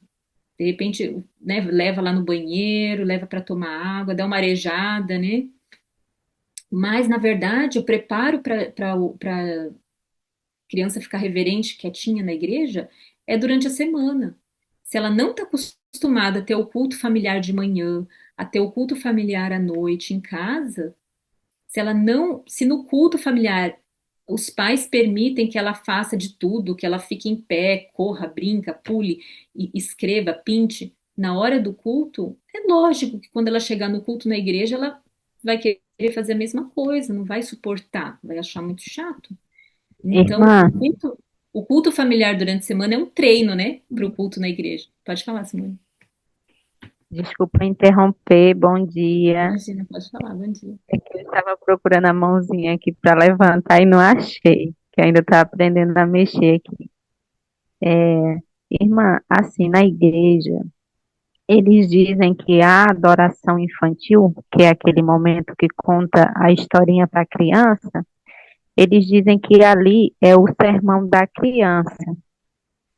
de repente, né, leva lá no banheiro, leva para tomar água, dá uma arejada, né? Mas na verdade, o preparo para criança ficar reverente, quietinha na igreja, é durante a semana. Se ela não está acostumada a ter o culto familiar de manhã, a ter o culto familiar à noite em casa, se ela não, se no culto familiar os pais permitem que ela faça de tudo, que ela fique em pé, corra, brinca, pule, escreva, pinte, na hora do culto, é lógico que quando ela chegar no culto na igreja, ela vai querer fazer a mesma coisa, não vai suportar, vai achar muito chato. Então, Irmã, o culto familiar durante a semana é um treino, né, para o culto na igreja. Pode falar, Simone. desculpa interromper, bom dia. Imagina, pode falar, bom dia. É que eu estava procurando a mãozinha aqui para levantar e não achei, que ainda está aprendendo a mexer aqui. É, irmã, assim, na igreja, eles dizem que a adoração infantil, que é aquele momento que conta a historinha para a criança, eles dizem que ali é o sermão da criança.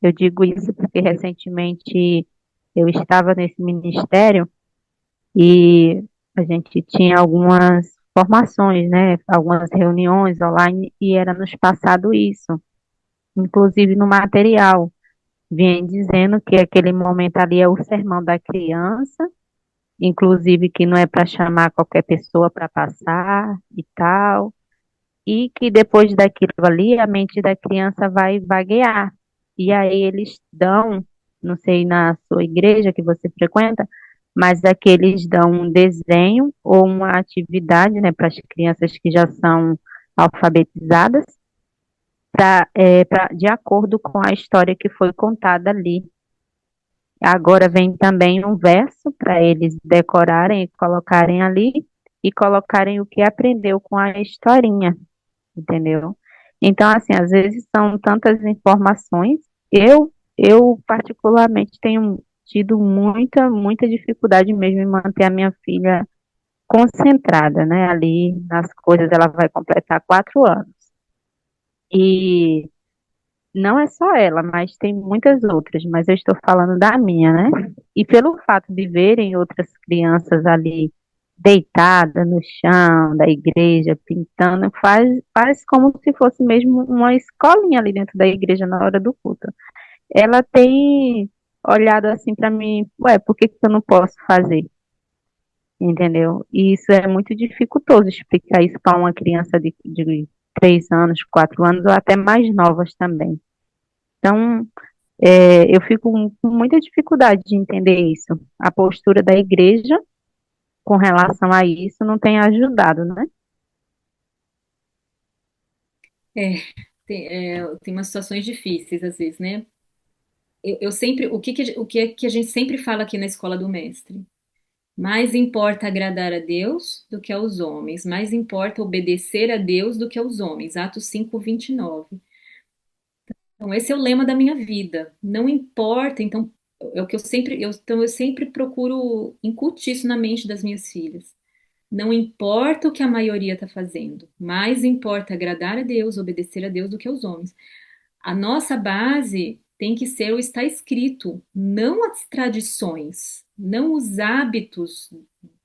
Eu digo isso porque recentemente eu estava nesse ministério e a gente tinha algumas formações, né? Algumas reuniões online e era nos passado isso, inclusive no material. Vinha dizendo que aquele momento ali é o sermão da criança, inclusive que não é para chamar qualquer pessoa para passar e tal, e que depois daquilo ali a mente da criança vai vaguear. E aí eles dão, não sei na sua igreja que você frequenta, mas aqui eles dão um desenho ou uma atividade, né, para as crianças que já são alfabetizadas, de acordo com a história que foi contada ali. Agora vem também um verso para eles decorarem e colocarem ali e colocarem o que aprendeu com a historinha, entendeu? Então, assim, às vezes são tantas informações. Eu particularmente tenho tido muita dificuldade mesmo em manter a minha filha concentrada, né? Ali nas coisas, ela vai completar 4 anos. E não é só ela, mas tem muitas outras, mas eu estou falando da minha, né? E pelo fato de verem outras crianças ali deitada no chão da igreja, pintando, faz como se fosse mesmo uma escolinha ali dentro da igreja na hora do culto. Ela tem olhado assim para mim, ué, por que que eu não posso fazer? Entendeu? E isso é muito dificultoso explicar isso para uma criança de 3 anos, 4 anos, ou até mais novas também. Então, eu fico com muita dificuldade de entender isso. A postura da igreja com relação a isso não tem ajudado, né? É, tem umas situações difíceis às vezes, né? Eu sempre, o que é que a gente sempre fala aqui na escola do mestre? Mais importa agradar a Deus do que aos homens, mais importa obedecer a Deus do que aos homens. Atos 5:29. Então, esse é o lema da minha vida. Não importa, então, é o que então eu sempre procuro incutir isso na mente das minhas filhas. Não importa o que a maioria está fazendo, mais importa agradar a Deus, obedecer a Deus do que aos homens. A nossa base tem que ser o está escrito, não as tradições, não os hábitos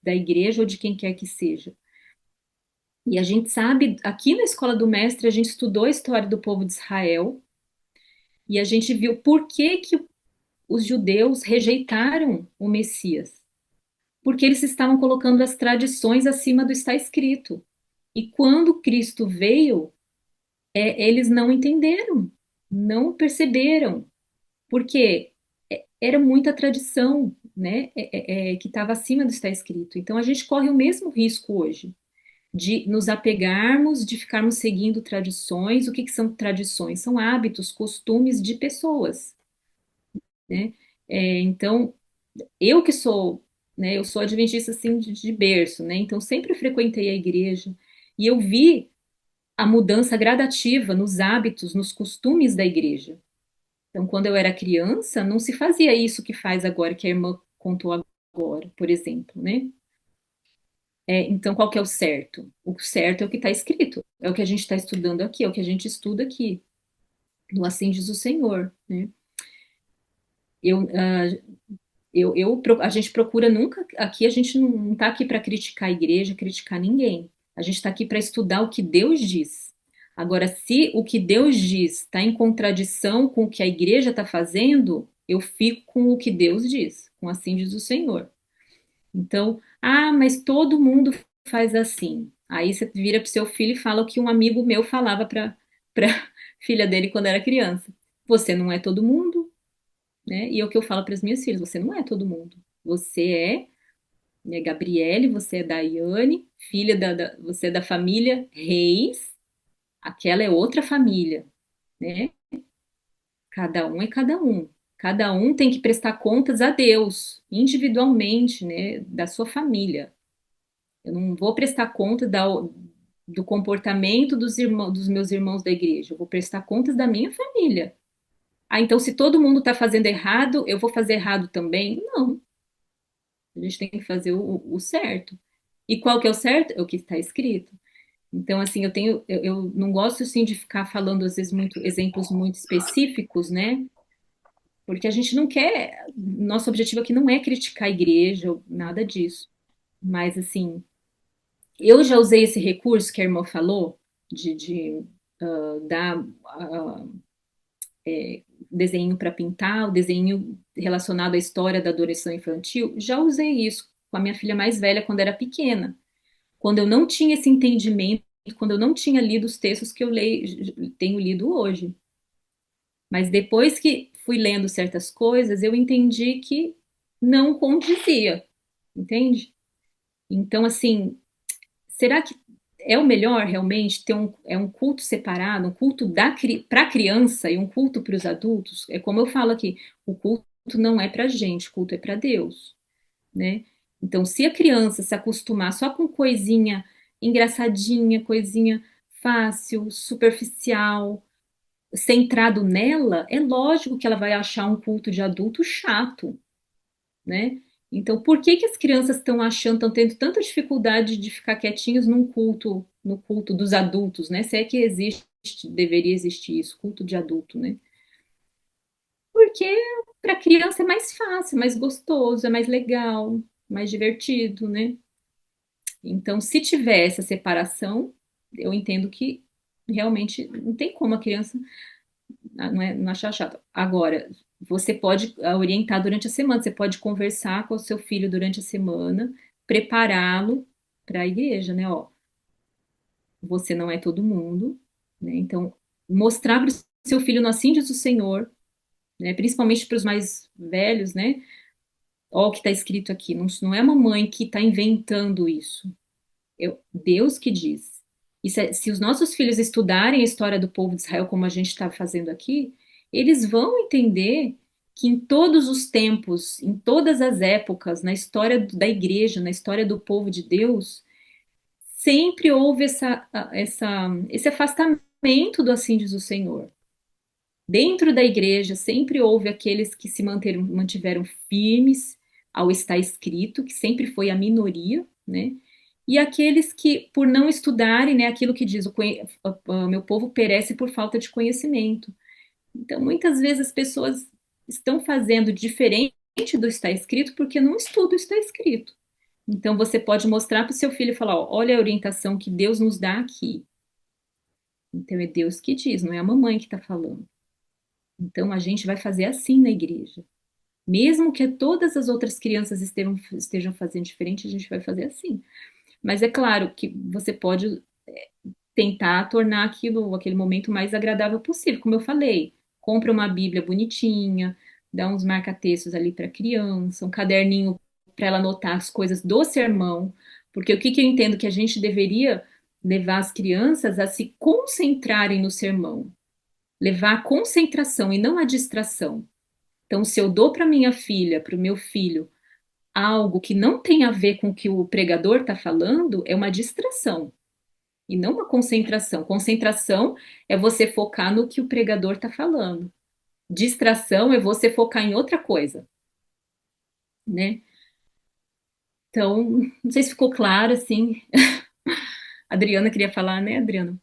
da igreja ou de quem quer que seja. E a gente sabe, aqui na Escola do Mestre, a gente estudou a história do povo de Israel e a gente viu por que que os judeus rejeitaram o Messias. Porque eles estavam colocando as tradições acima do está escrito. E quando Cristo veio, eles não entenderam, não perceberam, porque era muita tradição, né, que estava acima do está escrito. Então a gente corre o mesmo risco hoje de nos apegarmos, de ficarmos seguindo tradições. O que que são tradições? São hábitos, costumes de pessoas, né? Então, eu que sou, né, eu sou adventista assim de berço, né? Então sempre frequentei a igreja e eu vi a mudança gradativa nos hábitos, nos costumes da igreja. Então, quando eu era criança, não se fazia isso que faz agora, que a irmã contou agora, por exemplo, né? Então, qual que é o certo? O certo é o que está escrito, é o que a gente está estudando aqui, é o que a gente estuda aqui, no Assim diz o Senhor, né? Eu, a gente procura nunca, aqui a gente não está aqui para criticar a igreja, criticar ninguém. A gente está aqui para estudar o que Deus diz. Agora, se o que Deus diz está em contradição com o que a igreja está fazendo, eu fico com o que Deus diz, com assim diz o Senhor. Então, mas todo mundo faz assim. Aí você vira para o seu filho e fala o que um amigo meu falava para filha dele quando era criança. Você não é todo mundo, né? E é o que eu falo para as minhas filhas: você não é todo mundo. Você né, Gabriele, você é Daiane, filha você é da família Reis, aquela é outra família, né? Cada um é cada um. Cada um tem que prestar contas a Deus, individualmente, né, da sua família. Eu não vou prestar conta do comportamento dos meus irmãos da igreja. Eu vou prestar contas da minha família. Então, se todo mundo está fazendo errado, eu vou fazer errado também? Não. A gente tem que fazer o certo. E qual que é o certo? É o que está escrito. Então, assim, eu não gosto, assim, de ficar falando, às vezes, exemplos muito específicos, né? Porque a gente não quer, nosso objetivo aqui não é criticar a igreja, ou nada disso. Mas, assim, eu já usei esse recurso que a irmã falou, de dar desenho para pintar, o desenho relacionado à história da adoração infantil. Já usei isso com a minha filha mais velha quando era pequena. Quando eu não tinha esse entendimento, quando eu não tinha lido os textos que eu tenho lido hoje. Mas depois que fui lendo certas coisas, eu entendi que não condizia, entende? Então, assim, será que é o melhor realmente ter um culto separado, um culto para a criança e um culto para os adultos? É como eu falo aqui, o culto não é para a gente, o culto é para Deus, né? Então, se a criança se acostumar só com coisinha engraçadinha, coisinha fácil, superficial, centrado nela, é lógico que ela vai achar um culto de adulto chato, né? Então, por que que as crianças estão tendo tanta dificuldade de ficar quietinhos no culto dos adultos, né? Se é que existe, deveria existir isso, culto de adulto, né? Porque para criança é mais fácil, mais gostoso, é mais legal, mais divertido, né? Então, se tiver essa separação, eu entendo que realmente não tem como a criança não achar chato. Agora, você pode orientar durante a semana, você pode conversar com o seu filho durante a semana, prepará-lo para a igreja, né? Ó, você não é todo mundo, né? Então, mostrar para o seu filho no assim diz o Senhor, né? Principalmente para os mais velhos, né? Ó, o que está escrito aqui, não é a mamãe que está inventando isso, é Deus que diz. E se os nossos filhos estudarem a história do povo de Israel, como a gente está fazendo aqui, eles vão entender que em todos os tempos, em todas as épocas, na história da igreja, na história do povo de Deus, sempre houve esse afastamento do assim diz o Senhor. Dentro da igreja, sempre houve aqueles que se mantiveram firmes ao estar escrito, que sempre foi a minoria, né? E aqueles que, por não estudarem, né, aquilo que diz, o meu povo perece por falta de conhecimento. Então, muitas vezes as pessoas estão fazendo diferente do está escrito porque não estudam o está escrito. Então você pode mostrar para o seu filho e falar, ó, olha a orientação que Deus nos dá aqui. Então é Deus que diz, não é a mamãe que está falando. Então a gente vai fazer assim na igreja. Mesmo que todas as outras crianças estejam fazendo diferente, a gente vai fazer assim. Mas é claro que você pode tentar tornar aquele momento mais agradável possível. Como eu falei, compra uma Bíblia bonitinha, dá uns marca-textos ali para a criança, um caderninho para ela anotar as coisas do sermão, porque o que que eu entendo que a gente deveria levar as crianças a se concentrarem no sermão, levar a concentração e não a distração. Então, se eu dou para minha filha, para o meu filho, algo que não tem a ver com o que o pregador está falando, é uma distração e não uma concentração. Concentração é você focar no que o pregador está falando. Distração é você focar em outra coisa, né? Então, não sei se ficou claro, assim. A Adriana queria falar, né, Adriana?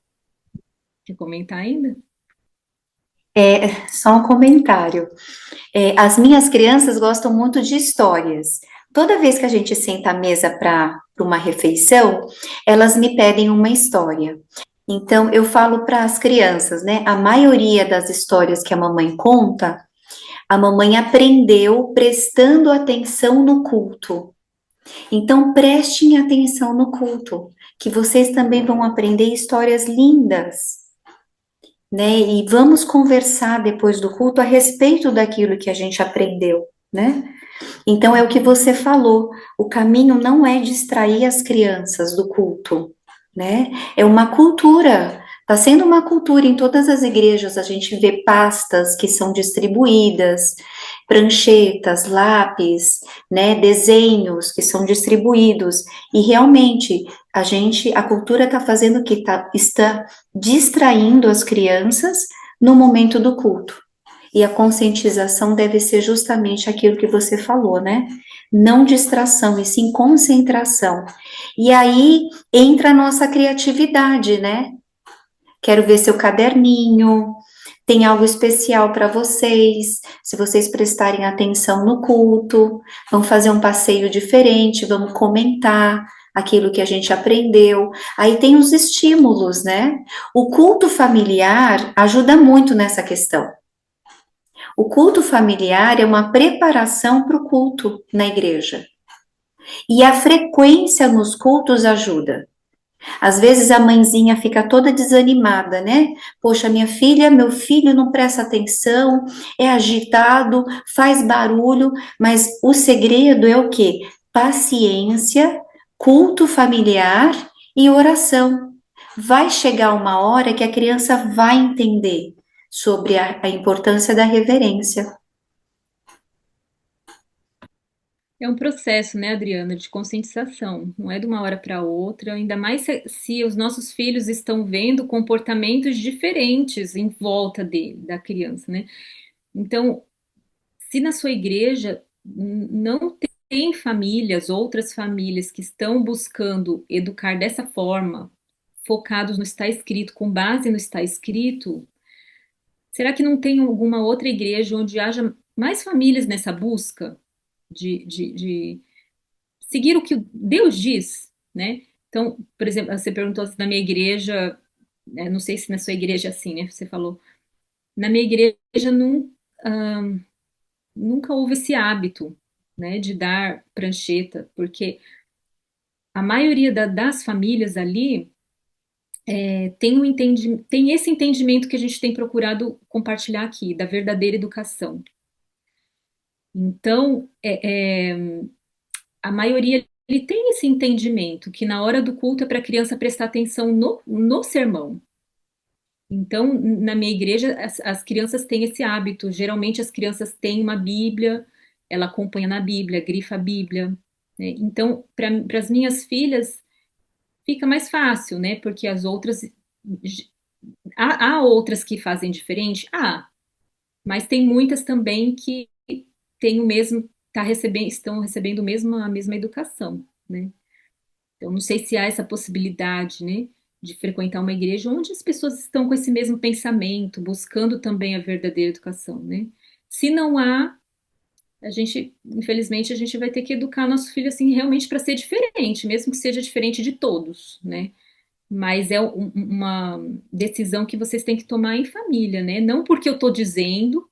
Quer comentar ainda? Só um comentário. As minhas crianças gostam muito de histórias. Toda vez que a gente senta à mesa para uma refeição, elas me pedem uma história. Então, eu falo para as crianças, né? A maioria das histórias que a mamãe conta, a mamãe aprendeu prestando atenção no culto. Então, prestem atenção no culto, que vocês também vão aprender histórias lindas, né? E vamos conversar depois do culto a respeito daquilo que a gente aprendeu, né? Então, é o que você falou, o caminho não é distrair as crianças do culto, né? É uma cultura, está sendo uma cultura em todas as igrejas, a gente vê pastas que são distribuídas, pranchetas, lápis, né, desenhos que são distribuídos, e realmente a cultura está fazendo o que? Está distraindo as crianças no momento do culto. E a conscientização deve ser justamente aquilo que você falou, né? Não distração, e sim concentração. E aí entra a nossa criatividade, né? Quero ver seu caderninho, tem algo especial para vocês, se vocês prestarem atenção no culto, vamos fazer um passeio diferente, vamos comentar aquilo que a gente aprendeu. Aí tem os estímulos, né? O culto familiar ajuda muito nessa questão. O culto familiar é uma preparação para o culto na igreja. E a frequência nos cultos ajuda. Às vezes a mãezinha fica toda desanimada, né? Poxa, minha filha, meu filho não presta atenção, é agitado, faz barulho, mas o segredo é o quê? Paciência, culto familiar e oração. Vai chegar uma hora que a criança vai entender sobre a importância da reverência. É um processo, né, Adriana, de conscientização. Não é de uma hora para outra, ainda mais se os nossos filhos estão vendo comportamentos diferentes em volta da criança, né? Então, se na sua igreja não tem famílias, outras famílias que estão buscando educar dessa forma, focados no está escrito, com base no está escrito, será que não tem alguma outra igreja onde haja mais famílias nessa busca de seguir o que Deus diz, né? Então, por exemplo, você perguntou se na minha igreja, né, não sei se na sua igreja é assim, né? Você falou, na minha igreja nunca houve esse hábito, né, de dar prancheta, porque a maioria das famílias ali tem esse entendimento que a gente tem procurado compartilhar aqui, da verdadeira educação. Então, a maioria ele tem esse entendimento que na hora do culto é para a criança prestar atenção no sermão. Então, na minha igreja, as crianças têm esse hábito. Geralmente, as crianças têm uma Bíblia, ela acompanha na Bíblia, grifa a Bíblia, né? Então, para as minhas filhas, fica mais fácil, né? Porque as outras. Há outras que fazem diferente? Mas tem muitas também que têm o mesmo, estão recebendo a mesma educação, né? Então, não sei se há essa possibilidade, né, de frequentar uma igreja onde as pessoas estão com esse mesmo pensamento, buscando também a verdadeira educação, né? Se não há, infelizmente, a gente vai ter que educar nosso filho assim realmente para ser diferente, mesmo que seja diferente de todos, né? Mas é uma decisão que vocês têm que tomar em família, né? Não porque eu estou dizendo,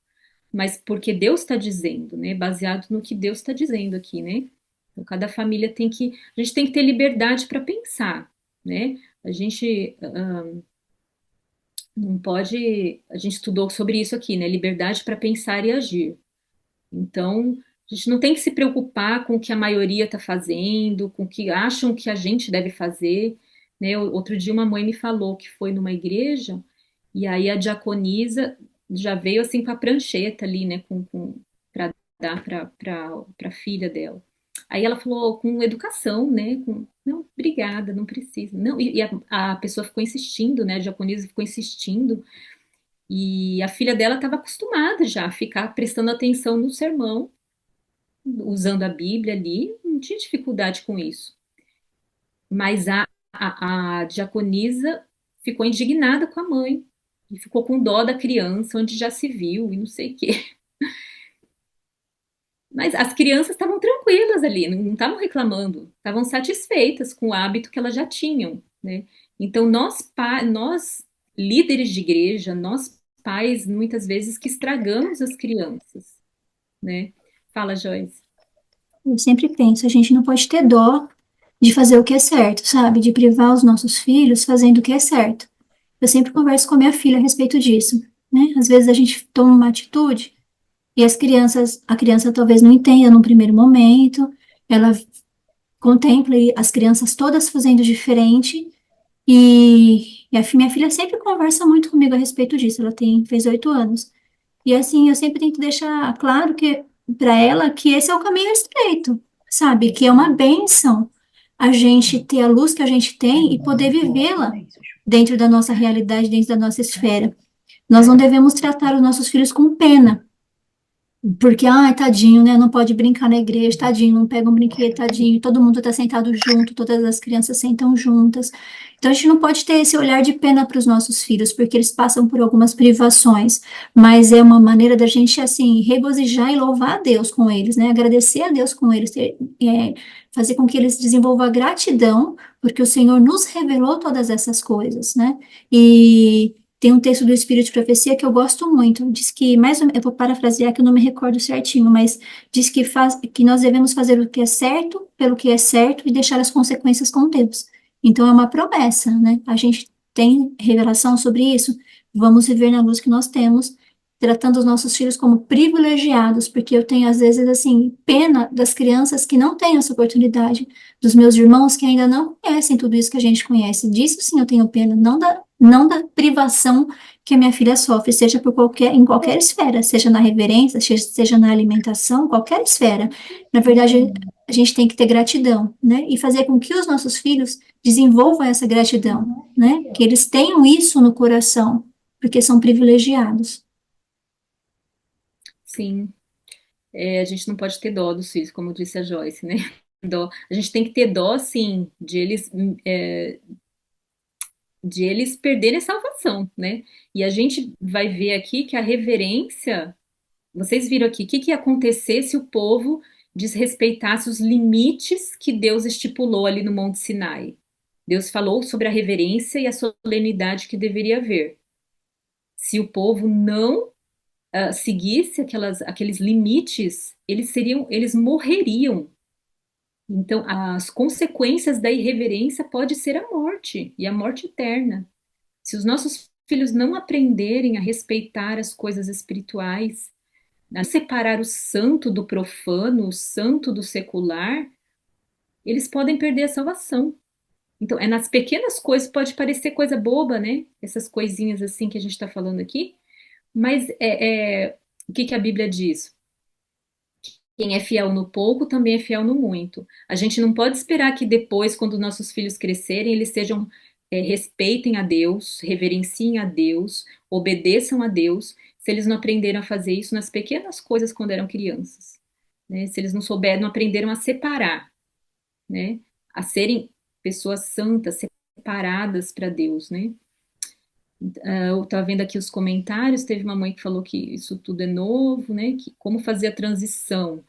mas porque Deus está dizendo, né? Baseado no que Deus está dizendo aqui, né? Então, cada família a gente tem que ter liberdade para pensar, né? A gente não pode, a gente estudou sobre isso aqui, né? Liberdade para pensar e agir. Então, a gente não tem que se preocupar com o que a maioria está fazendo, com o que acham que a gente deve fazer, né? Outro dia uma mãe me falou que foi numa igreja e aí a diaconisa já veio assim com a prancheta ali, né? Para dar para a filha dela. Aí ela falou com educação, né? Não, obrigada, não precisa. Não, e a pessoa ficou insistindo, né? A diaconisa ficou insistindo. E a filha dela estava acostumada já a ficar prestando atenção no sermão, usando a Bíblia ali, não tinha dificuldade com isso. Mas a diaconisa ficou indignada com a mãe e ficou com dó da criança, onde já se viu e não sei o quê. Mas as crianças estavam tranquilas ali, não estavam reclamando, estavam satisfeitas com o hábito que elas já tinham, né? Então nós líderes de igreja, nós pais, muitas vezes que estragamos as crianças, né? Fala, Joyce. Eu sempre penso, a gente não pode ter dó de fazer o que é certo, sabe? De privar os nossos filhos fazendo o que é certo. Eu sempre converso com a minha filha a respeito disso, né? Às vezes a gente toma uma atitude e a criança talvez não entenda num primeiro momento, ela contempla as crianças todas fazendo diferente e minha filha sempre conversa muito comigo a respeito disso. Fez 8 anos. E assim, eu sempre tento deixar claro que para ela que esse é o caminho estreito, sabe? Que é uma bênção a gente ter a luz que a gente tem e poder vivê-la dentro da nossa realidade, dentro da nossa esfera. Nós não devemos tratar os nossos filhos com pena, porque, ai, tadinho, né? Não pode brincar na igreja, tadinho, não pega um brinquedo, tadinho. Todo mundo está sentado junto, todas as crianças sentam juntas. Então, a gente não pode ter esse olhar de pena para os nossos filhos, porque eles passam por algumas privações, mas é uma maneira da gente, assim, regozijar e louvar a Deus com eles, né? Agradecer a Deus com eles, fazer com que eles desenvolvam a gratidão, porque o Senhor nos revelou todas essas coisas, né? E tem um texto do Espírito de Profecia que eu gosto muito. Diz que, eu vou parafrasear que eu não me recordo certinho, mas diz que nós devemos fazer o que é certo, pelo que é certo e deixar as consequências com Deus. Então é uma promessa, né? A gente tem revelação sobre isso. Vamos viver na luz que nós temos, tratando os nossos filhos como privilegiados, porque eu tenho às vezes assim pena das crianças que não têm essa oportunidade, dos meus irmãos que ainda não conhecem tudo isso que a gente conhece. Disso sim eu tenho pena, não da privação que a minha filha sofre, seja em qualquer esfera, seja na reverência, seja na alimentação, qualquer esfera. Na verdade, a gente tem que ter gratidão, né? E fazer com que os nossos filhos desenvolvam essa gratidão, né? Que eles tenham isso no coração, porque são privilegiados. Sim, a gente não pode ter dó dos filhos, como disse a Joyce, né? Dó. A gente tem que ter dó, sim, de eles perderem a salvação, né? E a gente vai ver aqui que a reverência, vocês viram aqui, o que que ia acontecer se o povo desrespeitasse os limites que Deus estipulou ali no Monte Sinai? Deus falou sobre a reverência e a solenidade que deveria haver. Se o povo não seguisse aqueles limites, eles morreriam. Então, as consequências da irreverência pode ser a morte, e a morte eterna. Se os nossos filhos não aprenderem a respeitar as coisas espirituais, a separar o santo do profano, o santo do secular, eles podem perder a salvação. Então, é nas pequenas coisas, pode parecer coisa boba, né? Essas coisinhas assim que a gente está falando aqui, mas o que que a Bíblia diz? Quem é fiel no pouco também é fiel no muito. A gente não pode esperar que depois, quando nossos filhos crescerem, eles respeitem a Deus, reverenciem a Deus, obedeçam a Deus, se eles não aprenderam a fazer isso nas pequenas coisas quando eram crianças, né? Se eles não aprenderam a separar, né? A serem pessoas santas, separadas para Deus, né? Eu estava vendo aqui os comentários, teve uma mãe que falou que isso tudo é novo, né? Que como fazer a transição.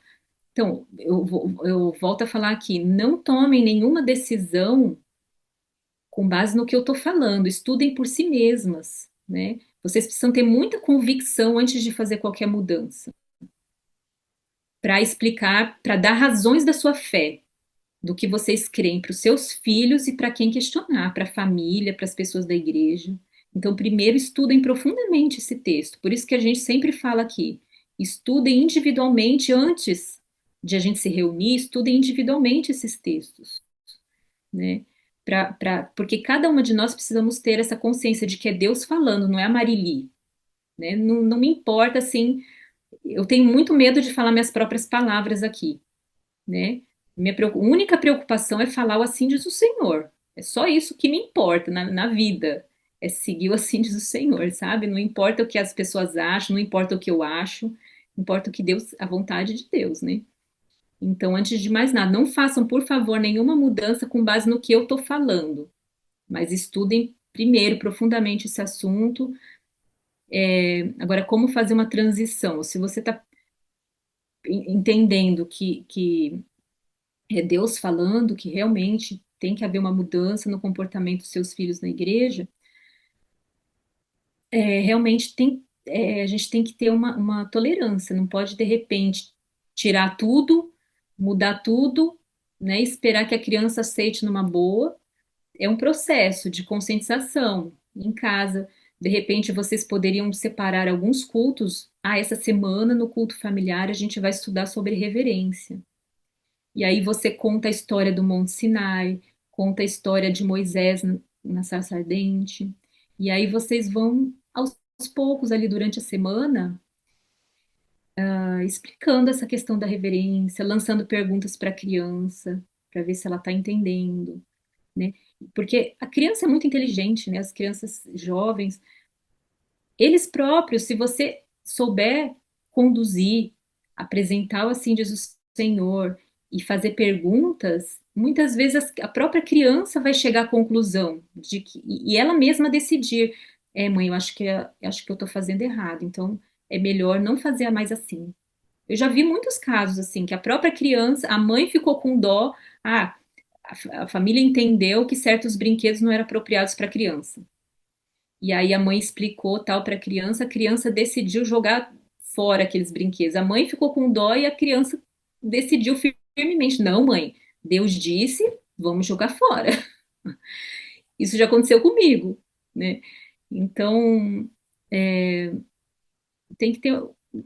Então, eu volto a falar aqui, não tomem nenhuma decisão com base no que eu estou falando, estudem por si mesmas, né? Vocês precisam ter muita convicção antes de fazer qualquer mudança, para explicar, para dar razões da sua fé, do que vocês creem para os seus filhos e para quem questionar, para a família, para as pessoas da igreja. Então, primeiro estudem profundamente esse texto. Por isso que a gente sempre fala aqui, estudem individualmente antes de a gente se reunir, estudem individualmente esses textos, né? Porque cada uma de nós precisamos ter essa consciência de que é Deus falando, não é a Marili, né? Não, não me importa, assim, eu tenho muito medo de falar minhas próprias palavras aqui, né? Única preocupação é falar o assim diz o Senhor. É só isso que me importa na vida. É seguir o assim diz o Senhor, sabe? Não importa o que as pessoas acham, não importa o que eu acho, importa o que Deus, a vontade de Deus, né? Então, antes de mais nada, não façam, por favor, nenhuma mudança com base no que eu estou falando, mas estudem primeiro profundamente esse assunto. Agora, como fazer uma transição? Se você está entendendo que é Deus falando que realmente tem que haver uma mudança no comportamento dos seus filhos na igreja, realmente a gente tem que ter uma tolerância, não pode de repente tirar tudo, mudar tudo, né, esperar que a criança aceite numa boa. É um processo de conscientização em casa. De repente, vocês poderiam separar alguns cultos. Ah, essa semana no culto familiar a gente vai estudar sobre reverência. E aí você conta a história do Monte Sinai, conta a história de Moisés na sarça ardente. E aí vocês vão aos poucos ali durante a semana, explicando essa questão da reverência, lançando perguntas para a criança, para ver se ela está entendendo, né? Porque a criança é muito inteligente, né? As crianças jovens, eles próprios, se você souber conduzir, apresentar o assim diz o Senhor e fazer perguntas, muitas vezes a própria criança vai chegar à conclusão de que e ela mesma decidir, mãe, eu acho que eu estou fazendo errado, então é melhor não fazer mais assim. Eu já vi muitos casos assim que a própria criança, a mãe ficou com dó, ah, a família entendeu que certos brinquedos não eram apropriados para a criança. E aí a mãe explicou tal para a criança decidiu jogar fora aqueles brinquedos. A mãe ficou com dó e a criança decidiu firmemente: não, mãe, Deus disse, vamos jogar fora. Isso já aconteceu comigo, né? Então, é, tem que ter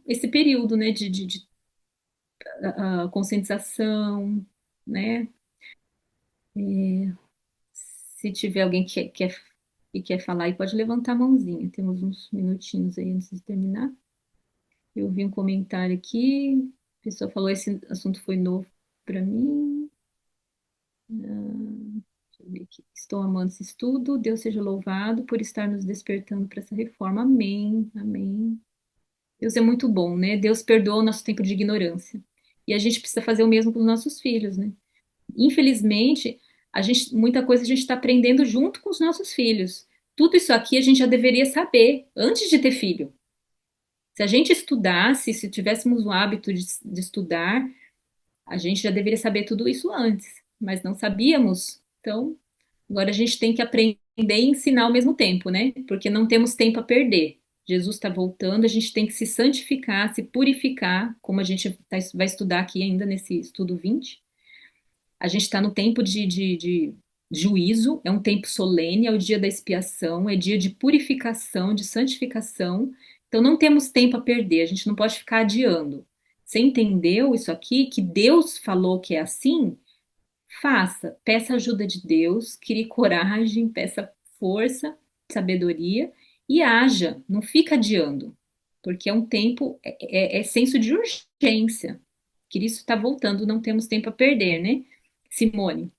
esse período, né, de conscientização, né? Se tiver alguém que quer falar, aí pode levantar a mãozinha. Temos uns minutinhos aí antes de terminar. Eu vi um comentário aqui. A pessoa falou: esse assunto foi novo para mim. Deixa eu ver aqui. Estou amando esse estudo. Deus seja louvado por estar nos despertando para essa reforma. Amém. Amém. Deus é muito bom, né? Deus perdoa o nosso tempo de ignorância. E a gente precisa fazer o mesmo com os nossos filhos, né? Infelizmente, muita coisa a gente está aprendendo junto com os nossos filhos. Tudo isso aqui a gente já deveria saber antes de ter filho. Se a gente estudasse, se tivéssemos o hábito de estudar, a gente já deveria saber tudo isso antes, mas não sabíamos. Então, agora a gente tem que aprender e ensinar ao mesmo tempo, né? Porque não temos tempo a perder. Jesus está voltando, a gente tem que se santificar, se purificar, como a gente vai estudar aqui ainda nesse estudo 20. A gente está no tempo de juízo, é um tempo solene, é o dia da expiação, é dia de purificação, de santificação. Então não temos tempo a perder, a gente não pode ficar adiando. Você entendeu isso aqui? Que Deus falou que é assim? Faça, peça ajuda de Deus, crie coragem, peça força, sabedoria e haja, não fica adiando, porque é um tempo, é senso de urgência. Cristo está voltando, não temos tempo a perder, né? Simone.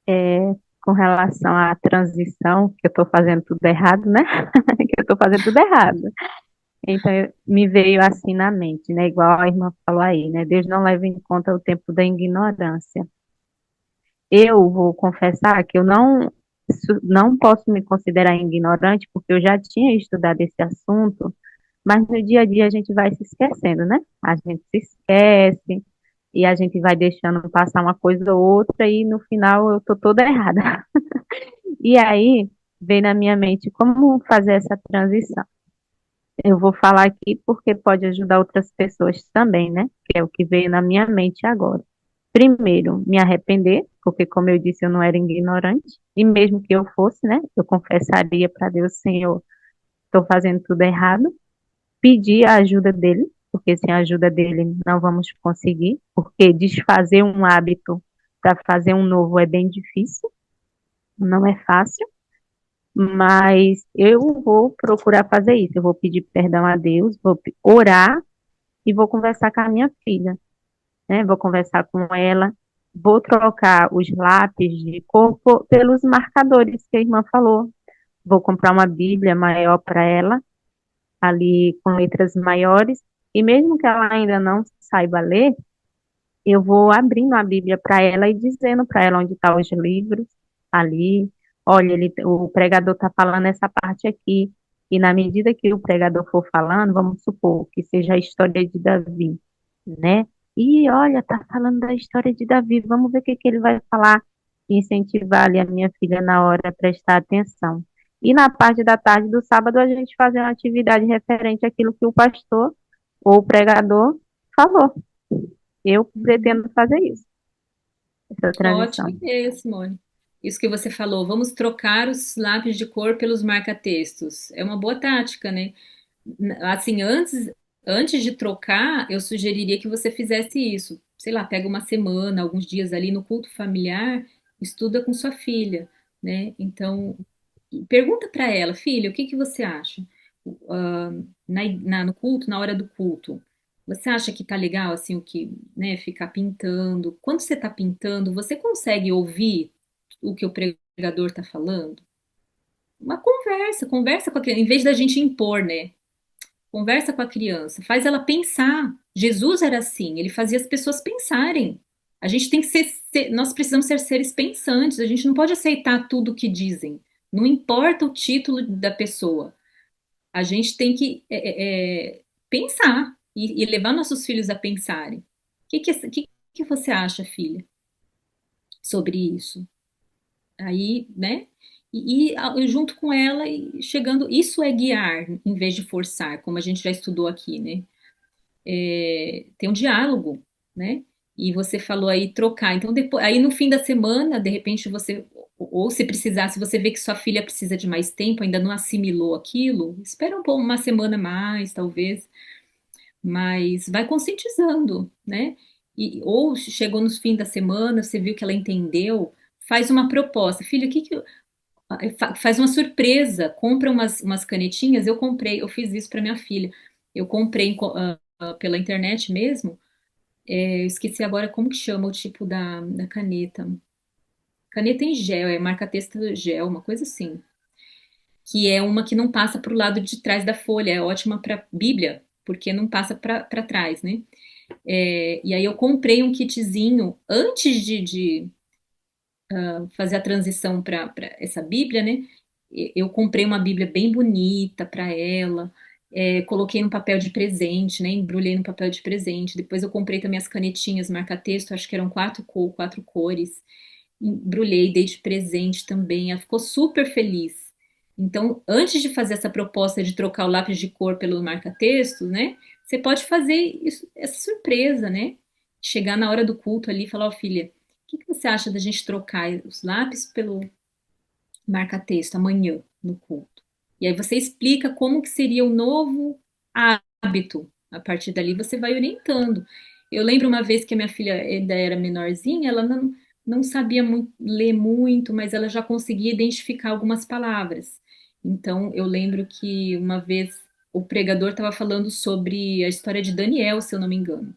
É, com relação à transição, que eu estou fazendo tudo errado, né? Que eu estou fazendo tudo errado. Então, me veio assim na mente, né? Igual a irmã falou aí, né? Deus não leva em conta o tempo da ignorância. Eu vou confessar que eu não posso me considerar ignorante, porque eu já tinha estudado esse assunto, mas no dia a dia a gente vai se esquecendo, né? A gente se esquece e a gente vai deixando passar uma coisa ou outra e no final eu tô toda errada. E aí veio na minha mente como fazer essa transição. Eu vou falar aqui porque pode ajudar outras pessoas também, né? Que é o que veio na minha mente agora. Primeiro, me arrepender, porque como eu disse, eu não era ignorante, e mesmo que eu fosse, né? Eu confessaria para Deus, Senhor, estou fazendo tudo errado. Pedir a ajuda dele, porque sem a ajuda dele não vamos conseguir, porque desfazer um hábito para fazer um novo é bem difícil, não é fácil. Mas eu vou procurar fazer isso. Eu vou pedir perdão a Deus, vou orar e vou conversar com a minha filha, né? Vou conversar com ela, vou trocar os lápis de cor pelos marcadores que a irmã falou. Vou comprar uma Bíblia maior para ela, ali com letras maiores, e mesmo que ela ainda não saiba ler, eu vou abrindo a Bíblia para ela e dizendo para ela onde estão os livros ali. Olha, o pregador está falando essa parte aqui. E na medida que o pregador for falando, vamos supor que seja a história de Davi, né? E olha, tá falando da história de Davi, vamos ver o que que ele vai falar. Incentivar ali a minha filha na hora a prestar atenção. E na parte da tarde do sábado, a gente fazer uma atividade referente àquilo que o pastor ou o pregador falou. Eu pretendo fazer isso, essa Ótima transição. ideia, Simone. Isso que você falou, vamos trocar os lápis de cor pelos marca-textos. É uma boa tática, né? Assim, antes de trocar, eu sugeriria que você fizesse isso. Sei lá, pega uma semana, alguns dias ali no culto familiar, estuda com sua filha, né? Então, pergunta para ela, filha, o que que você acha? Ah, no culto, na hora do culto, você acha que tá legal assim o que, né, ficar pintando? Quando você tá pintando, você consegue ouvir o que o pregador tá falando? Uma conversa, conversa com a criança, em vez da gente impor, né? Conversa com a criança, faz ela pensar. Jesus era assim, ele fazia as pessoas pensarem. A gente tem que nós precisamos ser seres pensantes, a gente não pode aceitar tudo o que dizem. Não importa o título da pessoa, a gente tem que pensar e levar nossos filhos a pensarem. O que você acha, filha, sobre isso? Aí, né? Junto com ela e chegando, isso é guiar em vez de forçar, como a gente já estudou aqui, né? Tem um diálogo, né? E você falou aí trocar. Então, depois, aí no fim da semana, de repente você, ou se precisar, se você vê que sua filha precisa de mais tempo, ainda não assimilou aquilo, espera um pouco, uma semana a mais, talvez, mas vai conscientizando, né? Ou chegou no fim da semana, você viu que ela entendeu, faz uma proposta. Filha, o que que faz uma surpresa, compra umas canetinhas. Eu comprei, eu fiz isso para minha filha. Eu comprei pela internet mesmo. Eu esqueci agora como que chama o tipo da caneta. Caneta em gel, é marca-texto gel, uma coisa assim. Que é uma que não passa para o lado de trás da folha. É ótima para Bíblia, porque não passa para trás, né? E aí eu comprei um kitzinho antes de fazer a transição para essa Bíblia, né? Eu comprei uma Bíblia bem bonita para ela, coloquei no papel de presente, né? Embrulhei no papel de presente. Depois eu comprei também as canetinhas marca-texto, acho que eram quatro cores. Embrulhei, dei de presente também. Ela ficou super feliz. Então, antes de fazer essa proposta de trocar o lápis de cor pelo marca-texto, né? Você pode fazer essa surpresa, né? Chegar na hora do culto ali e falar, ó, filha, que você acha da gente trocar os lápis pelo marca-texto amanhã no culto? E aí você explica como que seria o novo hábito. A partir dali você vai orientando. Eu lembro uma vez que a minha filha ainda era menorzinha, ela não sabia ler muito, mas ela já conseguia identificar algumas palavras. Então eu lembro que uma vez o pregador estava falando sobre a história de Daniel, se eu não me engano.